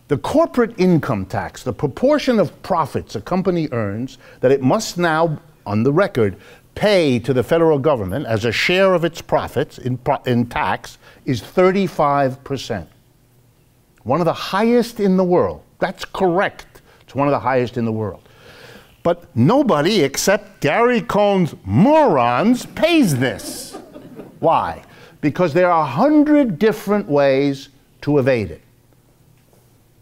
The corporate income tax, the proportion of profits a company earns that it must now, on the record, pay to the federal government as a share of its profits in tax is 35%. One of the highest in the world. That's correct. It's one of the highest in the world. But nobody except Gary Cohn's morons pays this. Why? Because there are 100 different ways to evade it.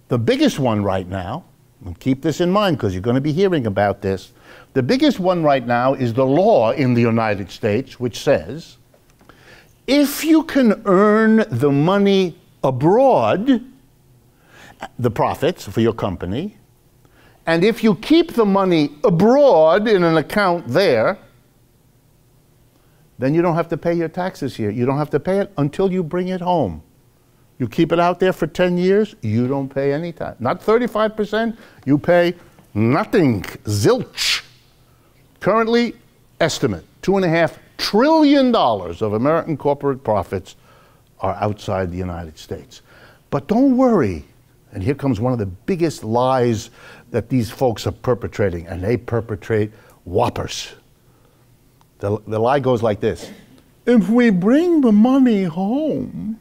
The biggest one right now, and keep this in mind because you're going to be hearing about this, the biggest one right now is the law in the United States, which says, if you can earn the money abroad, the profits for your company, and if you keep the money abroad in an account there, then you don't have to pay your taxes here. You don't have to pay it until you bring it home. You keep it out there for 10 years, you don't pay any tax. Not 35%, you pay nothing, zilch. Currently, estimate, $2.5 trillion of American corporate profits are outside the United States. But don't worry, and here comes one of the biggest lies that these folks are perpetrating, and they perpetrate whoppers. The lie goes like this. If we bring the money home,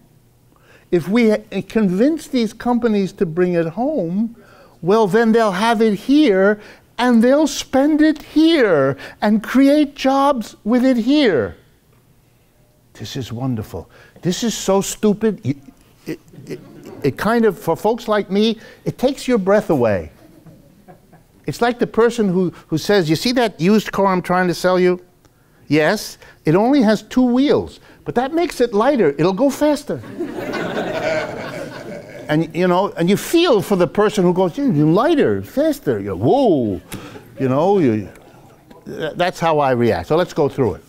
if we convince these companies to bring it home, well, then they'll have it here, and they'll spend it here and create jobs with it here. This is wonderful. This is so stupid. It kind of, for folks like me, it takes your breath away. It's like the person who says, you see that used car I'm trying to sell you? Yes, it only has 2 wheels, but that makes it lighter. It'll go faster. And you know, and you feel for the person who goes, lighter, faster. You go, whoa, that's how I react. So let's go through it.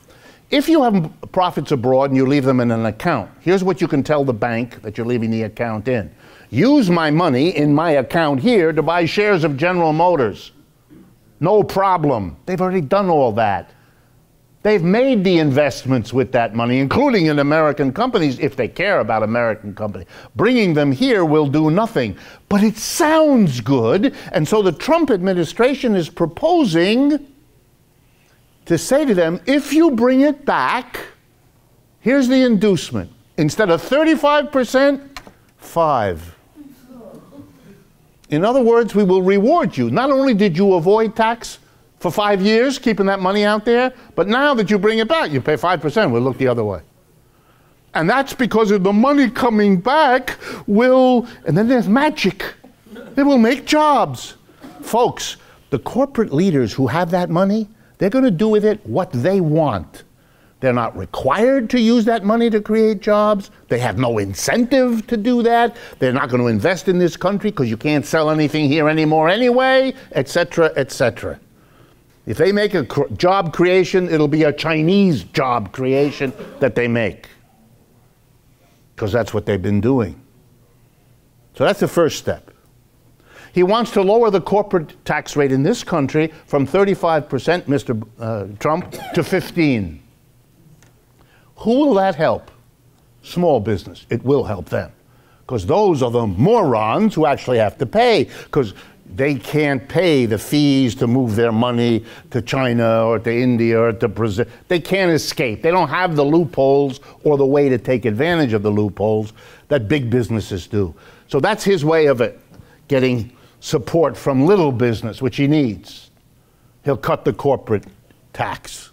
If you have profits abroad and you leave them in an account, here's what you can tell the bank that you're leaving the account in. Use my money in my account here to buy shares of General Motors. No problem. They've already done all that. They've made the investments with that money, including in American companies, if they care about American companies. Bringing them here will do nothing. But it sounds good, and so the Trump administration is proposing to say to them, if you bring it back, here's the inducement. Instead of 35%, 5%. In other words, we will reward you. Not only did you avoid tax for 5 years, keeping that money out there, but now that you bring it back, you pay 5%, we'll look the other way. And that's because of the money coming back will, and then there's magic. It will make jobs. Folks, the corporate leaders who have that money, they're going to do with it what they want. They're not required to use that money to create jobs. They have no incentive to do that. They're not going to invest in this country because you can't sell anything here anymore anyway, etc., etc. If they make a job creation, it'll be a Chinese job creation that they make, because that's what they've been doing. So that's the first step. He wants to lower the corporate tax rate in this country from 35%, Mr. Trump, to 15%. Who will that help? Small business. It will help them. Because those are the morons who actually have to pay. Because they can't pay the fees to move their money to China or to India or to Brazil. They can't escape. They don't have the loopholes or the way to take advantage of the loopholes that big businesses do. So that's his way of it, getting support from little business, which he needs. He'll cut the corporate tax.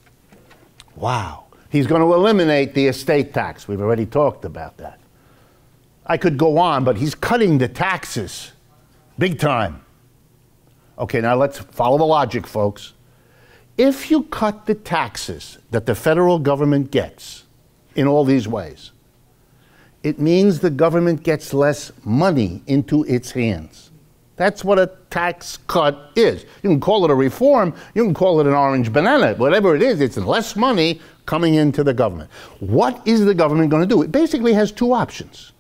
Wow. He's going to eliminate the estate tax. We've already talked about that. I could go on, but he's cutting the taxes big time. Okay, now let's follow the logic, folks. If you cut the taxes that the federal government gets in all these ways, it means the government gets less money into its hands. That's what a tax cut is. You can call it a reform, you can call it an orange banana, whatever it is, it's less money coming into the government. What is the government going to do? It basically has two options.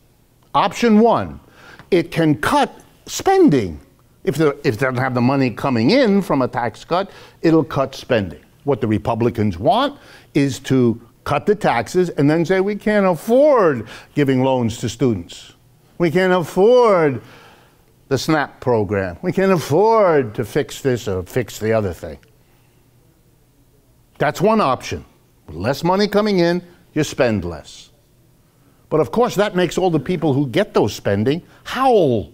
Option one, it can cut spending. If it doesn't have the money coming in from a tax cut, it'll cut spending. What the Republicans want is to cut the taxes and then say we can't afford giving loans to students. We can't afford the SNAP program. We can't afford to fix this or fix the other thing. That's one option. With less money coming in, you spend less. But of course that makes all the people who get those spending howl.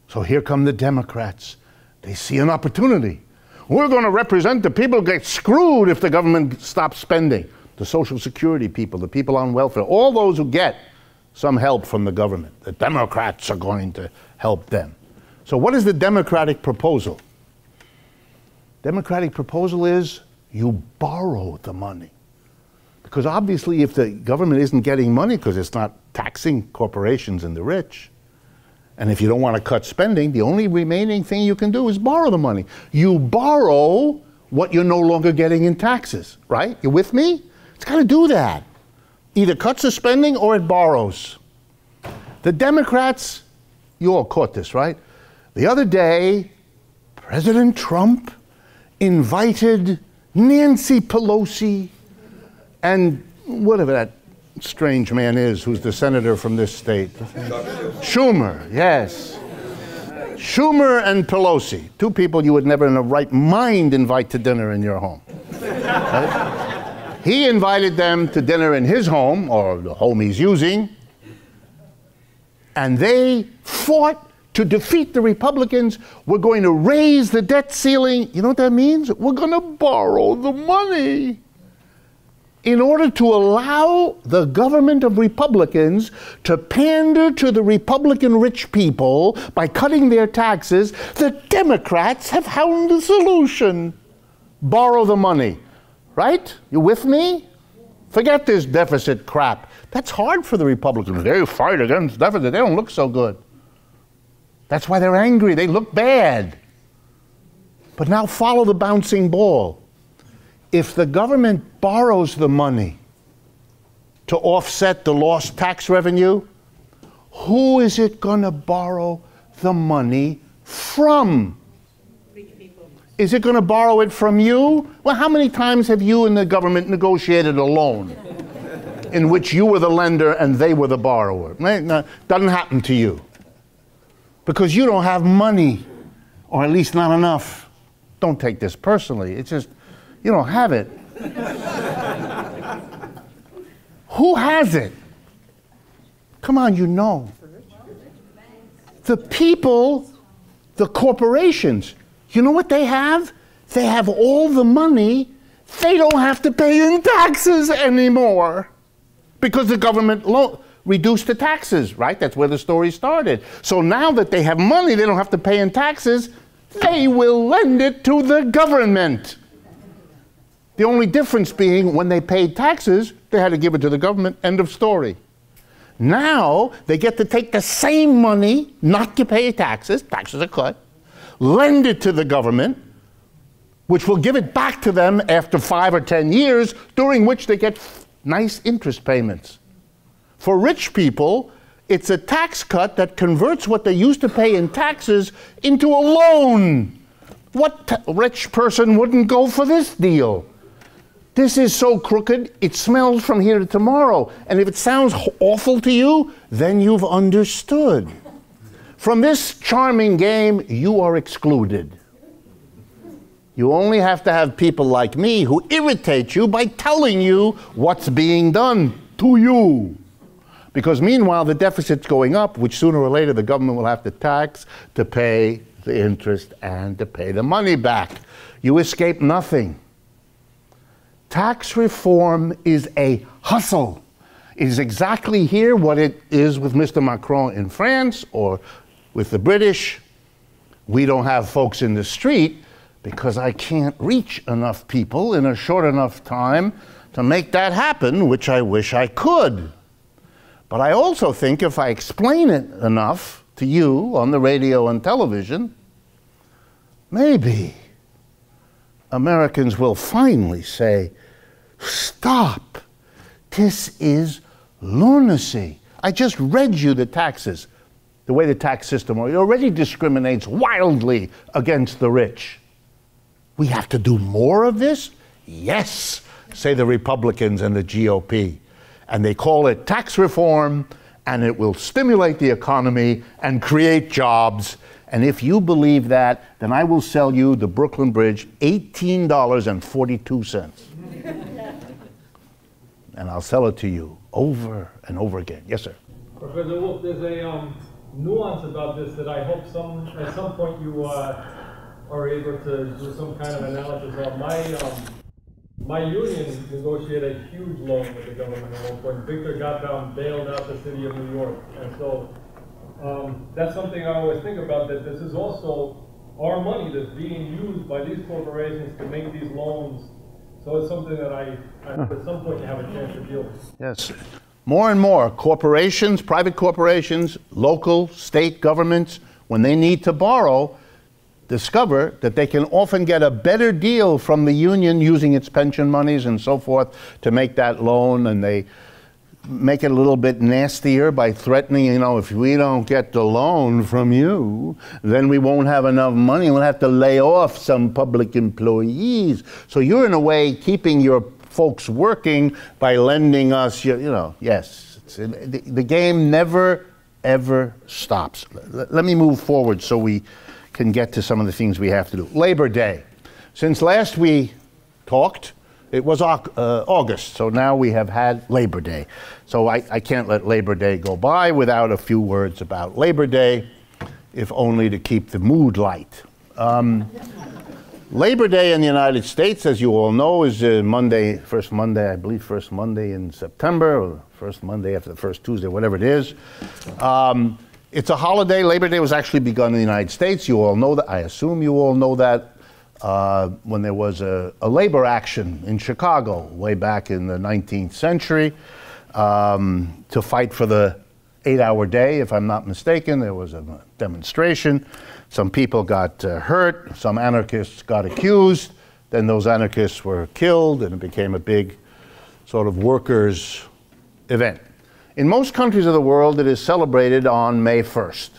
So here come the Democrats. They see an opportunity. We're going to represent the people who get screwed if the government stops spending. The Social Security people, the people on welfare, all those who get some help from the government. The Democrats are going to help them. So what is the Democratic proposal? Democratic proposal is you borrow the money. Because obviously if the government isn't getting money because it's not taxing corporations and the rich, and if you don't want to cut spending, the only remaining thing you can do is borrow the money. You borrow what you're no longer getting in taxes, right? You with me? It's got to do that. Either cuts the spending or it borrows. The Democrats, you all caught this, right? The other day, President Trump invited Nancy Pelosi and whatever that strange man is who's the senator from this state. Schumer, yes. Schumer and Pelosi, two people you would never in a right mind invite to dinner in your home. Right? He invited them to dinner in his home, or the home he's using, and they fought to defeat the Republicans. We're going to raise the debt ceiling. You know what that means? We're going to borrow the money in order to allow the government of Republicans to pander to the Republican rich people by cutting their taxes. The Democrats have found a solution. Borrow the money. Right? You with me? Forget this deficit crap. That's hard for the Republicans. They fight against deficit. They don't look so good. That's why they're angry. They look bad. But now follow the bouncing ball. If the government borrows the money to offset the lost tax revenue, who is it going to borrow the money from? Is it going to borrow it from you? Well, how many times have you and the government negotiated a loan in which you were the lender and they were the borrower? No, doesn't happen to you. Because you don't have money, or at least not enough. Don't take this personally. It's just, you don't have it. Who has it? Come on, you know. The people, the corporations. You know what they have? They have all the money. They don't have to pay in taxes anymore because the government reduced the taxes, right? That's where the story started. So now that they have money, they don't have to pay in taxes. They will lend it to the government. The only difference being when they paid taxes, they had to give it to the government. End of story. Now they get to take the same money, not to pay taxes. Taxes are cut. Lend it to the government, which will give it back to them after 5 or 10 years, during which they get nice interest payments. For rich people, It's a tax cut that converts what they used to pay in taxes into a loan. What rich person wouldn't go for this deal? This is so crooked, it smells from here to tomorrow. And if it sounds awful to you, then you've understood. From this charming game, you are excluded. You only have to have people like me who irritate you by telling you what's being done to you. Because meanwhile, the deficit's going up, which sooner or later the government will have to tax to pay the interest and to pay the money back. You escape nothing. Tax reform is a hustle. It is exactly here what it is with Mr. Macron in France or with the British. We don't have folks in the street because I can't reach enough people in a short enough time to make that happen, which I wish I could. But I also think if I explain it enough to you on the radio and television, maybe Americans will finally say, stop, this is lunacy. I just read you the taxes, the way the tax system already discriminates wildly against the rich. We have to do more of this? Yes, say the Republicans and the GOP. And they call it tax reform, and it will stimulate the economy and create jobs. And if you believe that, then I will sell you the Brooklyn Bridge $18.42. And I'll sell it to you over and over again. Yes, sir. Professor Wolff, there's a nuance about this that I hope at some point you are able to do some kind of analysis of. My union negotiated a huge loan with the government at one point. Victor got down, bailed out the city of New York. And so that's something I always think about, that this is also our money that's being used by these corporations to make these loans. So it's something that I at some point you have a chance to deal with. Yes. More and more corporations, private corporations, local, state governments, when they need to borrow, discover that they can often get a better deal from the union using its pension monies and so forth to make that loan, and they make it a little bit nastier by threatening, you know, if we don't get the loan from you, then we won't have enough money. We'll have to lay off some public employees. So you're in a way keeping your folks working by lending us, you know, yes. The game never, ever stops. Let me move forward so we can get to some of the things we have to do. Labor Day. Since last we talked, it was August, so now we have had Labor Day. So I can't let Labor Day go by without a few words about Labor Day, if only to keep the mood light. Labor Day in the United States, as you all know, is Monday, first Monday, I believe first Monday in September, or first Monday after the first Tuesday, whatever it is. It's a holiday. Labor Day was actually begun in the United States. You all know that. I assume you all know that. When there was a labor action in Chicago way back in the 19th century to fight for the 8-hour day, if I'm not mistaken. There was a demonstration. Some people got hurt. Some anarchists got accused. Then those anarchists were killed, and it became a big sort of workers' event. In most countries of the world, it is celebrated on May 1st.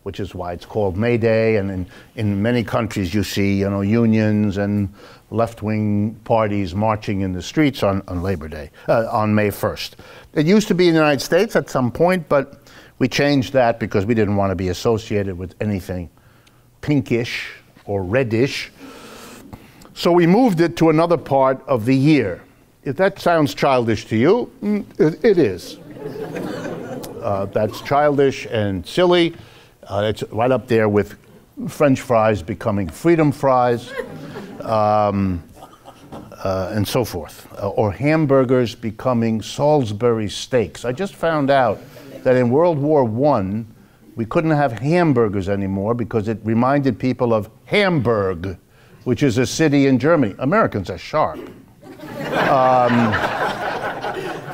Which is why it's called May Day, and in many countries you see, you know, unions and left-wing parties marching in the streets on Labor Day, on May 1st. It used to be in the United States at some point, but we changed that because we didn't want to be associated with anything pinkish or reddish. So we moved it to another part of the year. If that sounds childish to you, it is. That's childish and silly. It's right up there with French fries becoming freedom fries, and so forth, or hamburgers becoming Salisbury steaks. I just found out that in World War I, we couldn't have hamburgers anymore because it reminded people of Hamburg, which is a city in Germany. Americans are sharp.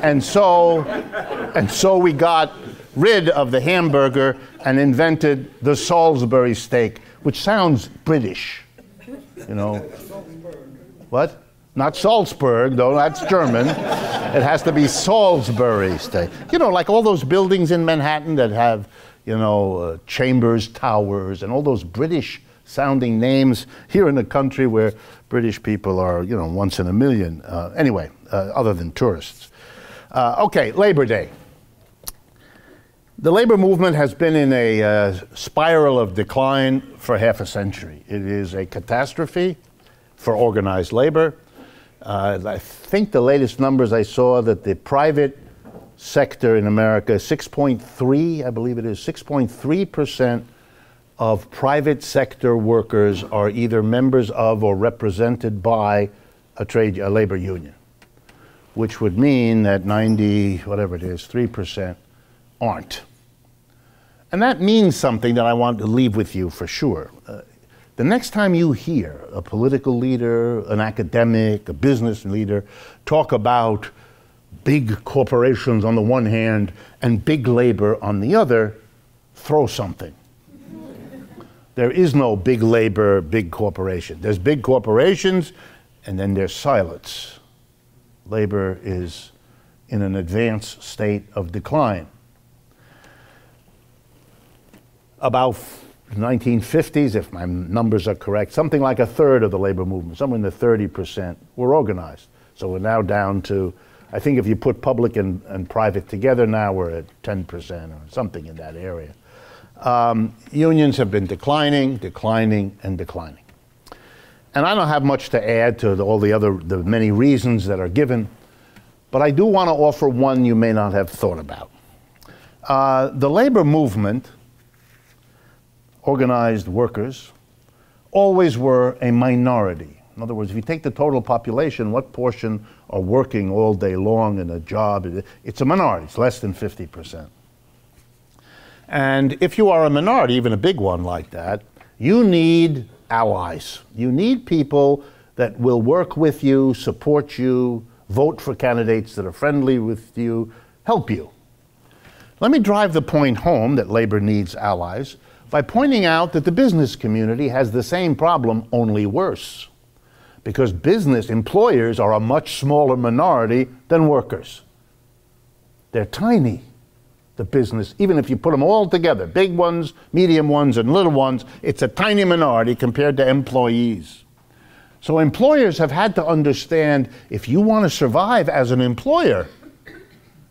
And so we got rid of the hamburger and invented the Salisbury steak, which sounds British, you know. What? Not Salzburg, though, that's German. It has to be Salisbury State. You know, like all those buildings in Manhattan that have, you know, Chambers Towers and all those British-sounding names here in a country where British people are, you know, once in a million. Anyway, other than tourists. Okay, Labor Day. The labor movement has been in a spiral of decline for half a century. It is a catastrophe for organized labor. I think the latest numbers I saw that the private sector in America, 6.3, I believe it is, 6.3% of private sector workers are either members of or represented by a labor union, which would mean that 90, whatever it is, 3% aren't. And that means something that I want to leave with you for sure. The next time you hear a political leader, an academic, a business leader talk about big corporations on the one hand and big labor on the other, throw something. There is no big labor, big corporation. There's big corporations and then there's silence. Labor is in an advanced state of decline. About 1950s, if my numbers are correct, something like a third of the labor movement, somewhere in the 30%, were organized. So we're now down to, I think if you put public and private together now, we're at 10% or something in that area. Unions have been declining, declining, and declining. And I don't have much to add to all the many reasons that are given, but I do want to offer one you may not have thought about. The labor movement, organized workers, always were a minority. In other words, if you take the total population, what portion are working all day long in a job? It's a minority, it's less than 50%. And if you are a minority, even a big one like that, you need allies. You need people that will work with you, support you, vote for candidates that are friendly with you, help you. Let me drive the point home that labor needs allies by pointing out that the business community has the same problem, only worse. Because business employers are a much smaller minority than workers. They're tiny, the business, even if you put them all together, big ones, medium ones, and little ones, it's a tiny minority compared to employees. So employers have had to understand, if you want to survive as an employer,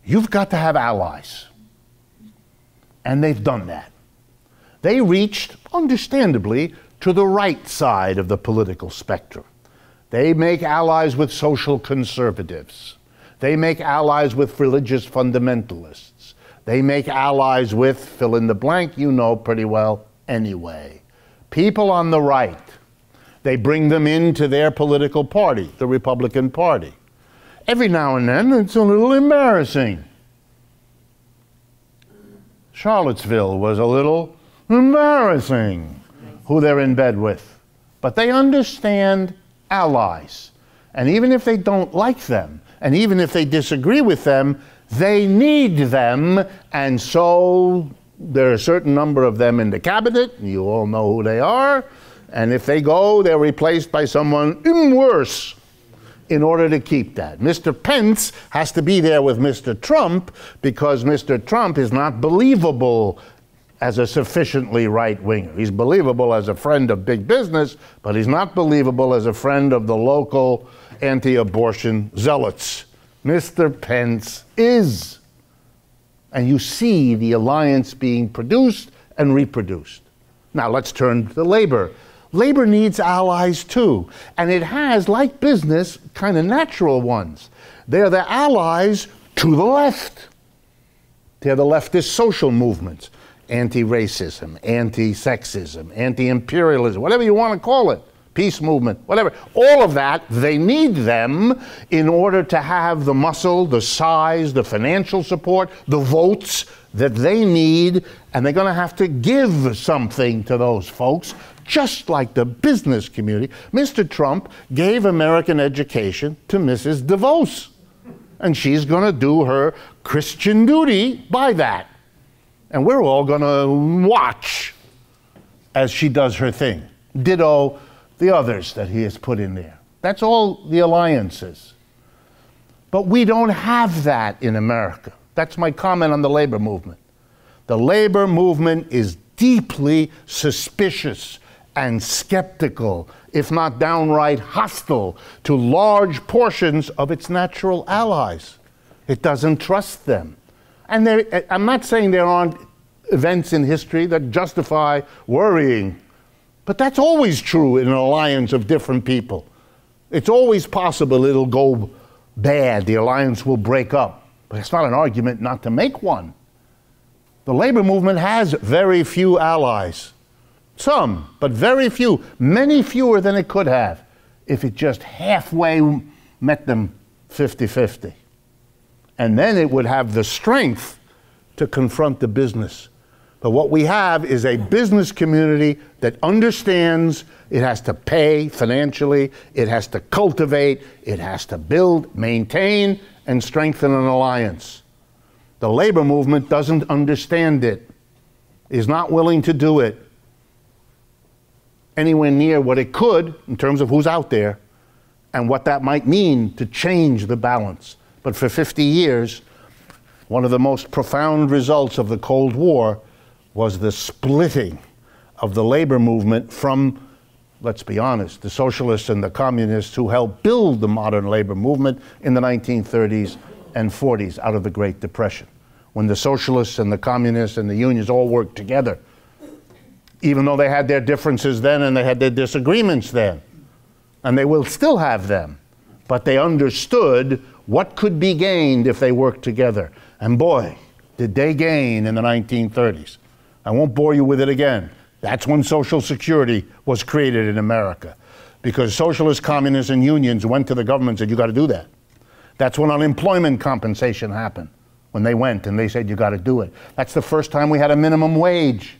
you've got to have allies. And they've done that. They reached, understandably, to the right side of the political spectrum. They make allies with social conservatives. They make allies with religious fundamentalists. They make allies with, fill in the blank, you know pretty well anyway. People on the right. They bring them into their political party, the Republican Party. Every now and then, it's a little embarrassing. Charlottesville was a little embarrassing who they're in bed with. But they understand allies. And even if they don't like them, and even if they disagree with them, they need them. And so there are a certain number of them in the cabinet. You all know who they are. And if they go, they're replaced by someone even worse in order to keep that. Mr. Pence has to be there with Mr. Trump because Mr. Trump is not believable as a sufficiently right-winger. He's believable as a friend of big business, but he's not believable as a friend of the local anti-abortion zealots. Mr. Pence is. And you see the alliance being produced and reproduced. Now let's turn to labor. Labor needs allies too, and it has, like business, kind of natural ones. They're the allies to the left. They're the leftist social movements. Anti-racism, anti-sexism, anti-imperialism, whatever you want to call it, peace movement, whatever. All of that, they need them in order to have the muscle, the size, the financial support, the votes that they need, and they're going to have to give something to those folks, just like the business community. Mr. Trump gave American education to Mrs. DeVos, and she's going to do her Christian duty by that. And we're all going to watch as she does her thing. Ditto the others that he has put in there. That's all the alliance is. But we don't have that in America. That's my comment on the labor movement. The labor movement is deeply suspicious and skeptical, if not downright hostile, to large portions of its natural allies. It doesn't trust them. And I'm not saying there aren't events in history that justify worrying, but that's always true in an alliance of different people. It's always possible it'll go bad, the alliance will break up, but it's not an argument not to make one. The labor movement has very few allies. Some, but very few, many fewer than it could have if it just halfway met them 50-50. And then it would have the strength to confront the business. But what we have is a business community that understands it has to pay financially, it has to cultivate, it has to build, maintain, and strengthen an alliance. The labor movement doesn't understand it, is not willing to do it anywhere near what it could in terms of who's out there and what that might mean to change the balance. But for 50 years, one of the most profound results of the Cold War was the splitting of the labor movement from, let's be honest, the socialists and the communists who helped build the modern labor movement in the 1930s and 40s out of the Great Depression, when the socialists and the communists and the unions all worked together, even though they had their differences then and they had their disagreements then, and they will still have them, but they understood what could be gained if they worked together. And boy, did they gain in the 1930s. I won't bore you with it again. That's when Social Security was created in America, because socialists, communists, and unions went to the government and said, you got to do that. That's when unemployment compensation happened, when they went and they said, you got to do it. That's the first time we had a minimum wage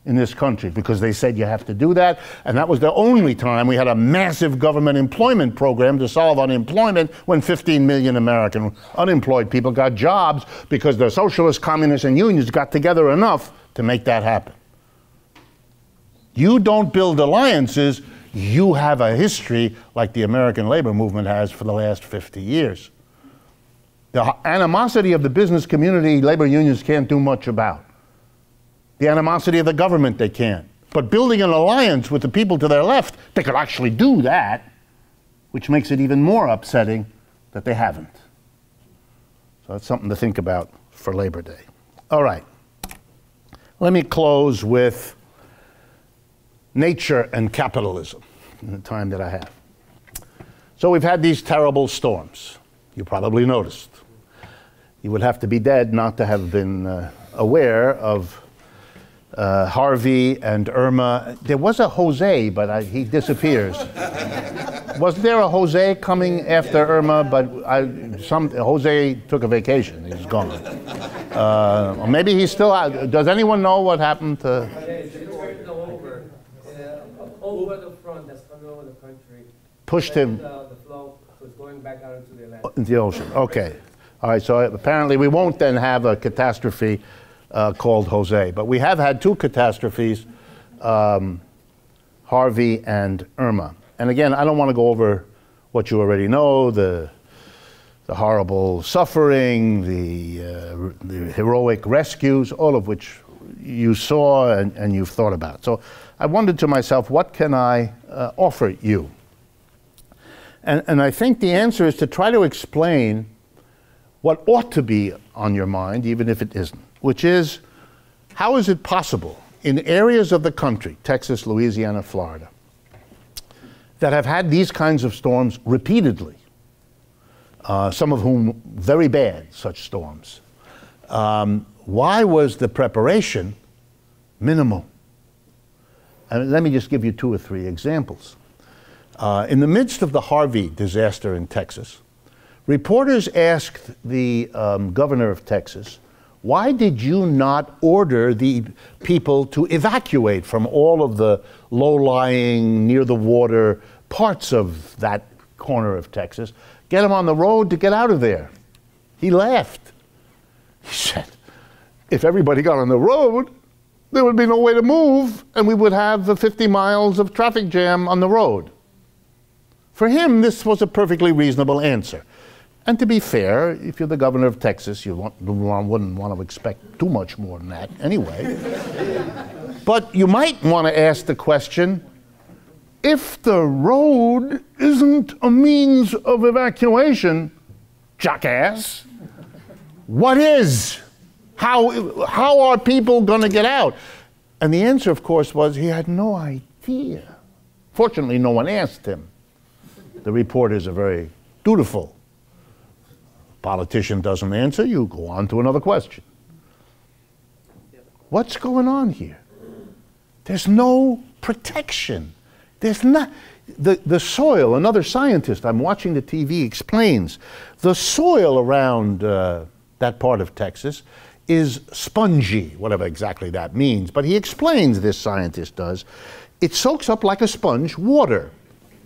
in this country, because they said you have to do that. And that was the only time we had a massive government employment program to solve unemployment, when 15 million American unemployed people got jobs because the socialists, communists, and unions got together enough to make that happen. You don't build alliances, you have a history like the American labor movement has for the last 50 years. The animosity of the business community, labor unions can't do much about. The animosity of the government, they can't. But building an alliance with the people to their left, they could actually do that, which makes it even more upsetting that they haven't. So that's something to think about for Labor Day. All right. Let me close with nature and capitalism in the time that I have. So we've had these terrible storms. You probably noticed. You would have to be dead not to have been aware of Harvey and Irma. There was a Jose, but he disappears. Wasn't there a Jose coming after Irma? But Jose took a vacation. He's gone. Or maybe he's still out. Does anyone know what happened to? Over the front that's coming over the country. Pushed him. The flow was going back out into the Atlantic. Into the ocean. Okay. All right. So apparently we won't then have a catastrophe called Jose. But we have had two catastrophes, Harvey and Irma. And again, I don't want to go over what you already know, the horrible suffering, the heroic rescues, all of which you saw and you've thought about. So I wondered to myself, what can I offer you? And I think the answer is to try to explain what ought to be on your mind, even if it isn't, which is, how is it possible in areas of the country, Texas, Louisiana, Florida, that have had these kinds of storms repeatedly, some of whom very bad, such storms, why was the preparation minimal? And let me just give you 2 or 3 examples. In the midst of the Harvey disaster in Texas, reporters asked the governor of Texas, why did you not order the people to evacuate from all of the low-lying, near-the-water parts of that corner of Texas? Get them on the road to get out of there. He laughed. He said, if everybody got on the road, there would be no way to move, and we would have the 50 miles of traffic jam on the road. For him, this was a perfectly reasonable answer. And to be fair, if you're the governor of Texas, you wouldn't want to expect too much more than that anyway. But you might want to ask the question, if the road isn't a means of evacuation, jackass, what is? How are people going to get out? And the answer, of course, was he had no idea. Fortunately, no one asked him. The reporters are very dutiful. Politician doesn't answer, you go on to another question. What's going on here? There's no protection. There's not. The soil, another scientist I'm watching the TV explains, the soil around that part of Texas is spongy, whatever exactly that means. But he explains, this scientist does, it soaks up like a sponge water,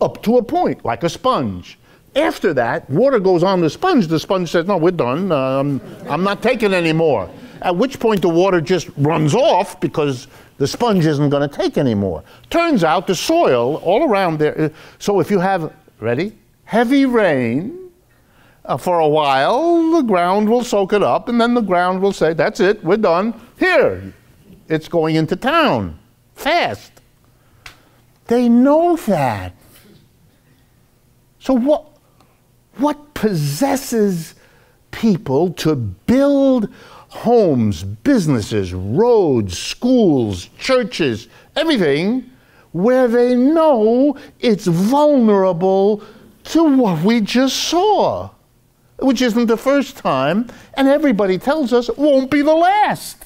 up to a point, like a sponge. After that, water goes on the sponge says, no, we're done, I'm not taking any more. At which point the water just runs off because the sponge isn't going to take any more. Turns out the soil all around there, so if you have, ready, heavy rain, for a while, the ground will soak it up, and then the ground will say, that's it, we're done. Here, it's going into town, fast. They know that. So what possesses people to build homes, businesses, roads, schools, churches, everything, where they know it's vulnerable to what we just saw? Which isn't the first time, and everybody tells us it won't be the last.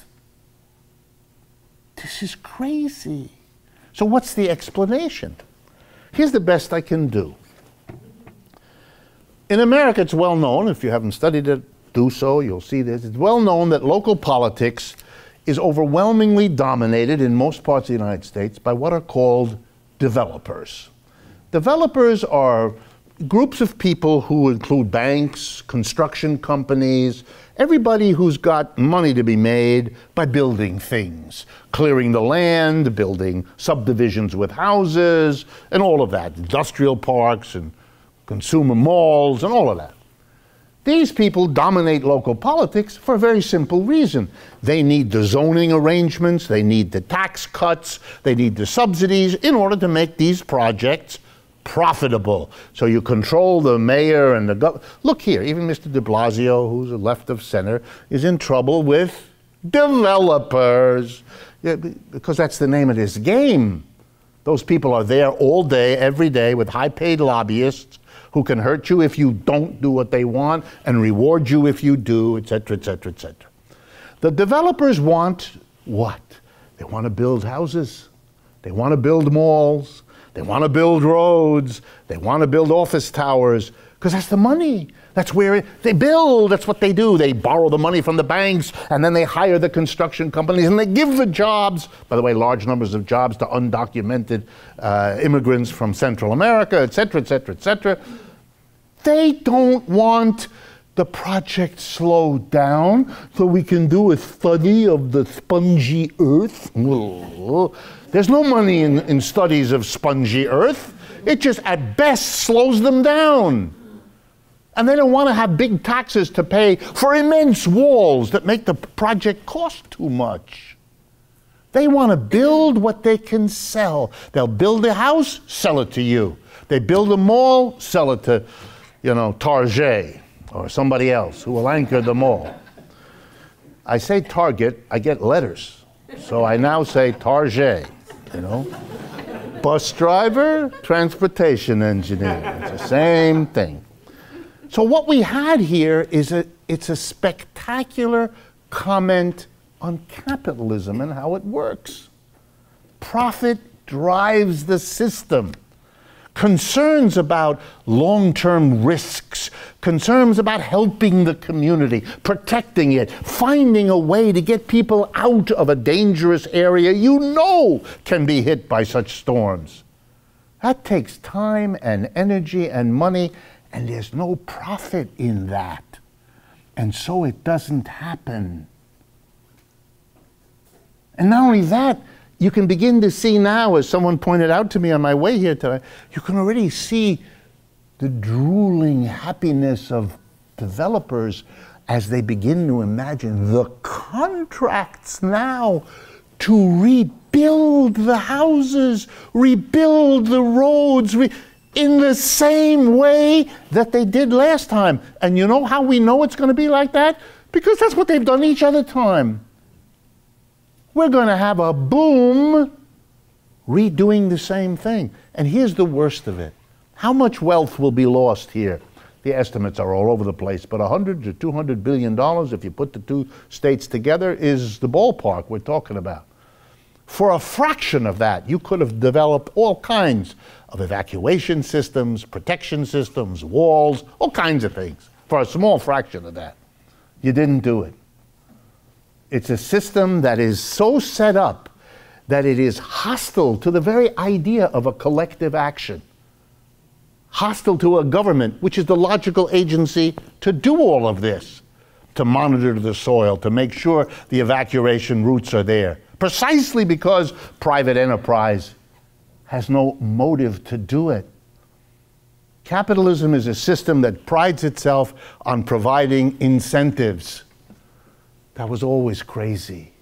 This is crazy. So what's the explanation? Here's the best I can do. In America, it's well known, if you haven't studied it, do so, you'll see this. It's well known that local politics is overwhelmingly dominated in most parts of the United States by what are called developers. Developers are groups of people who include banks, construction companies, everybody who's got money to be made by building things, clearing the land, building subdivisions with houses, and all of that, industrial parks and consumer malls and all of that. These people dominate local politics for a very simple reason. They need the zoning arrangements, they need the tax cuts, they need the subsidies in order to make these projects profitable. So you control the mayor and the governor. Look here, even Mr. de Blasio, who's left of center, is in trouble with developers, because that's the name of this game. Those people are there all day, every day, with high-paid lobbyists who can hurt you if you don't do what they want and reward you if you do, etc., etc., etc. The developers want what? They want to build houses. They want to build malls. They want to build roads. They want to build office towers, because that's the money. That's where they build. That's what they do. They borrow the money from the banks, and then they hire the construction companies, and they give the jobs, by the way, large numbers of jobs to undocumented immigrants from Central America, et cetera, et cetera, et cetera. They don't want the project slowed down so we can do a study of the spongy earth. There's no money in studies of spongy earth. It just, at best, slows them down. And they don't want to have big taxes to pay for immense walls that make the project cost too much. They want to build what they can sell. They'll build a house, sell it to you. They build a mall, sell it to, Target or somebody else who will anchor the mall. I say Target, I get letters. So I now say Target, Bus driver, transportation engineer. It's the same thing. So what we had here is it's a spectacular comment on capitalism and how it works. Profit drives the system. Concerns about long-term risks, concerns about helping the community, protecting it, finding a way to get people out of a dangerous area can be hit by such storms. That takes time and energy and money, and there's no profit in that. And so it doesn't happen. And not only that, you can begin to see now, as someone pointed out to me on my way here today, you can already see the drooling happiness of developers as they begin to imagine the contracts now to rebuild the houses, rebuild the roads, in the same way that they did last time. And you know how we know it's going to be like that? Because that's what they've done each other time. We're going to have a boom redoing the same thing. And here's the worst of it. How much wealth will be lost here? The estimates are all over the place, but $100 to $200 billion, if you put the two states together, is the ballpark we're talking about. For a fraction of that, you could have developed all kinds of evacuation systems, protection systems, walls, all kinds of things, for a small fraction of that. You didn't do it. It's a system that is so set up that it is hostile to the very idea of a collective action. Hostile to a government, which is the logical agency to do all of this, to monitor the soil, to make sure the evacuation routes are there, precisely because private enterprise has no motive to do it. Capitalism is a system that prides itself on providing incentives. That was always crazy.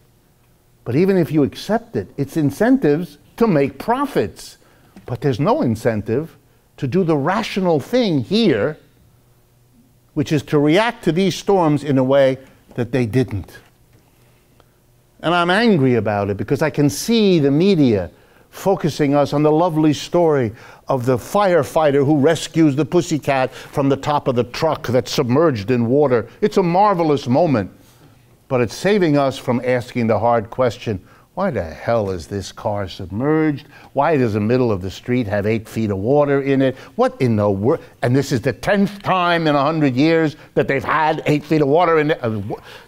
But even if you accept it, it's incentives to make profits. But there's no incentive to do the rational thing here, which is to react to these storms in a way that they didn't. And I'm angry about it because I can see the media focusing us on the lovely story of the firefighter who rescues the pussycat from the top of the truck that's submerged in water. It's a marvelous moment, but it's saving us from asking the hard question, why the hell is this car submerged? Why does the middle of the street have 8 feet of water in it? What in the world? And this is the 10th time in 100 years that they've had 8 feet of water in it.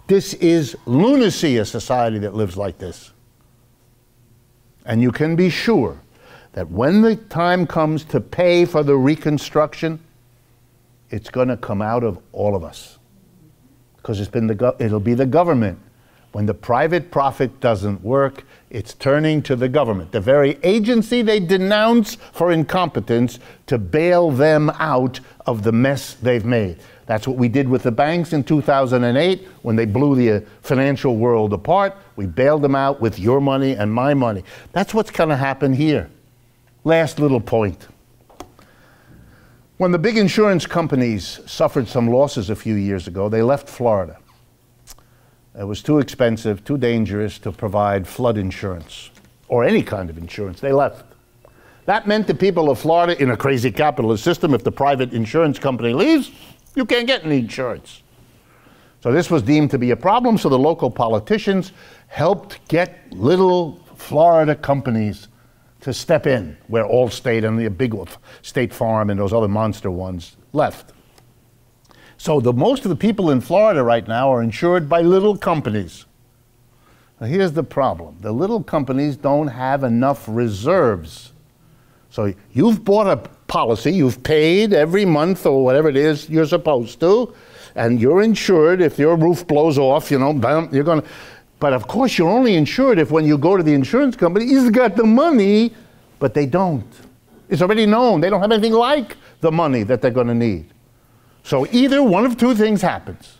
This is lunacy, a society that lives like this. And you can be sure that when the time comes to pay for the reconstruction, it's going to come out of all of us. Because it'll be the government. When the private profit doesn't work, it's turning to the government, the very agency they denounce for incompetence, to bail them out of the mess they've made. That's what we did with the banks in 2008 when they blew the financial world apart. We bailed them out with your money and my money. That's what's going to happen here. Last little point. When the big insurance companies suffered some losses a few years ago, they left Florida. It was too expensive, too dangerous to provide flood insurance or any kind of insurance. They left. That meant the people of Florida, in a crazy capitalist system, if the private insurance company leaves, you can't get any insurance. So this was deemed to be a problem, so the local politicians helped get little Florida companies to step in, where Allstate and the big State Farm and those other monster ones left. So most of the people in Florida right now are insured by little companies. Now here's the problem. The little companies don't have enough reserves. So you've bought a policy, you've paid every month or whatever it is you're supposed to, and you're insured if your roof blows off, you know, bam, you're going to. But of course you're only insured if when you go to the insurance company, he's got the money, but they don't. It's already known. They don't have anything like the money that they're going to need. So either one of two things happens.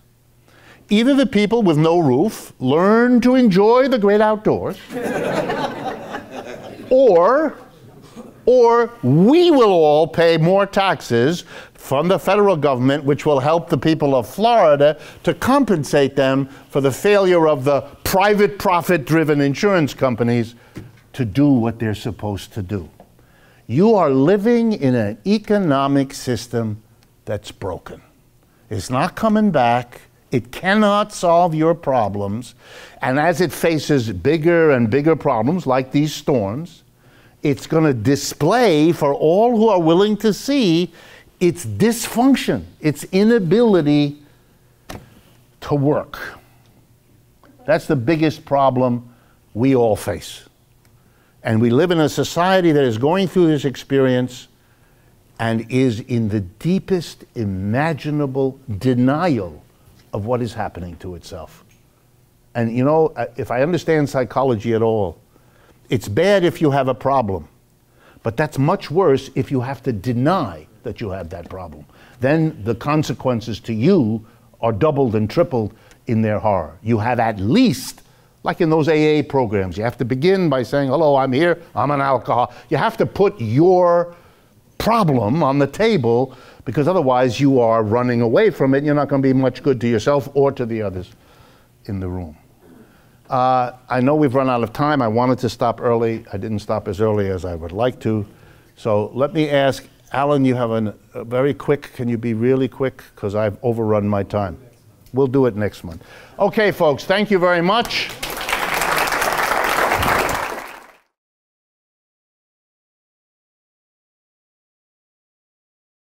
Either the people with no roof learn to enjoy the great outdoors, or we will all pay more taxes from the federal government, which will help the people of Florida to compensate them for the failure of the private profit-driven insurance companies to do what they're supposed to do. You are living in an economic system that's broken. It's not coming back. It cannot solve your problems. And as it faces bigger and bigger problems like these storms, it's going to display for all who are willing to see its dysfunction, its inability to work. That's the biggest problem we all face. And we live in a society that is going through this experience and is in the deepest imaginable denial of what is happening to itself. And you know, if I understand psychology at all, it's bad if you have a problem, but that's much worse if you have to deny that you have that problem. Then the consequences to you are doubled and tripled in their horror. You have at least, like in those AA programs, you have to begin by saying, hello, I'm here, I'm an alcoholic. You have to put your problem on the table, because otherwise you are running away from it and you're not going to be much good to yourself or to the others in the room. I know we've run out of time. I wanted to stop early. I didn't stop as early as I would like to. So let me ask, Alan, you have a very quick, can you be really quick? Because I've overrun my time. We'll do it next month. Okay, folks, thank you very much.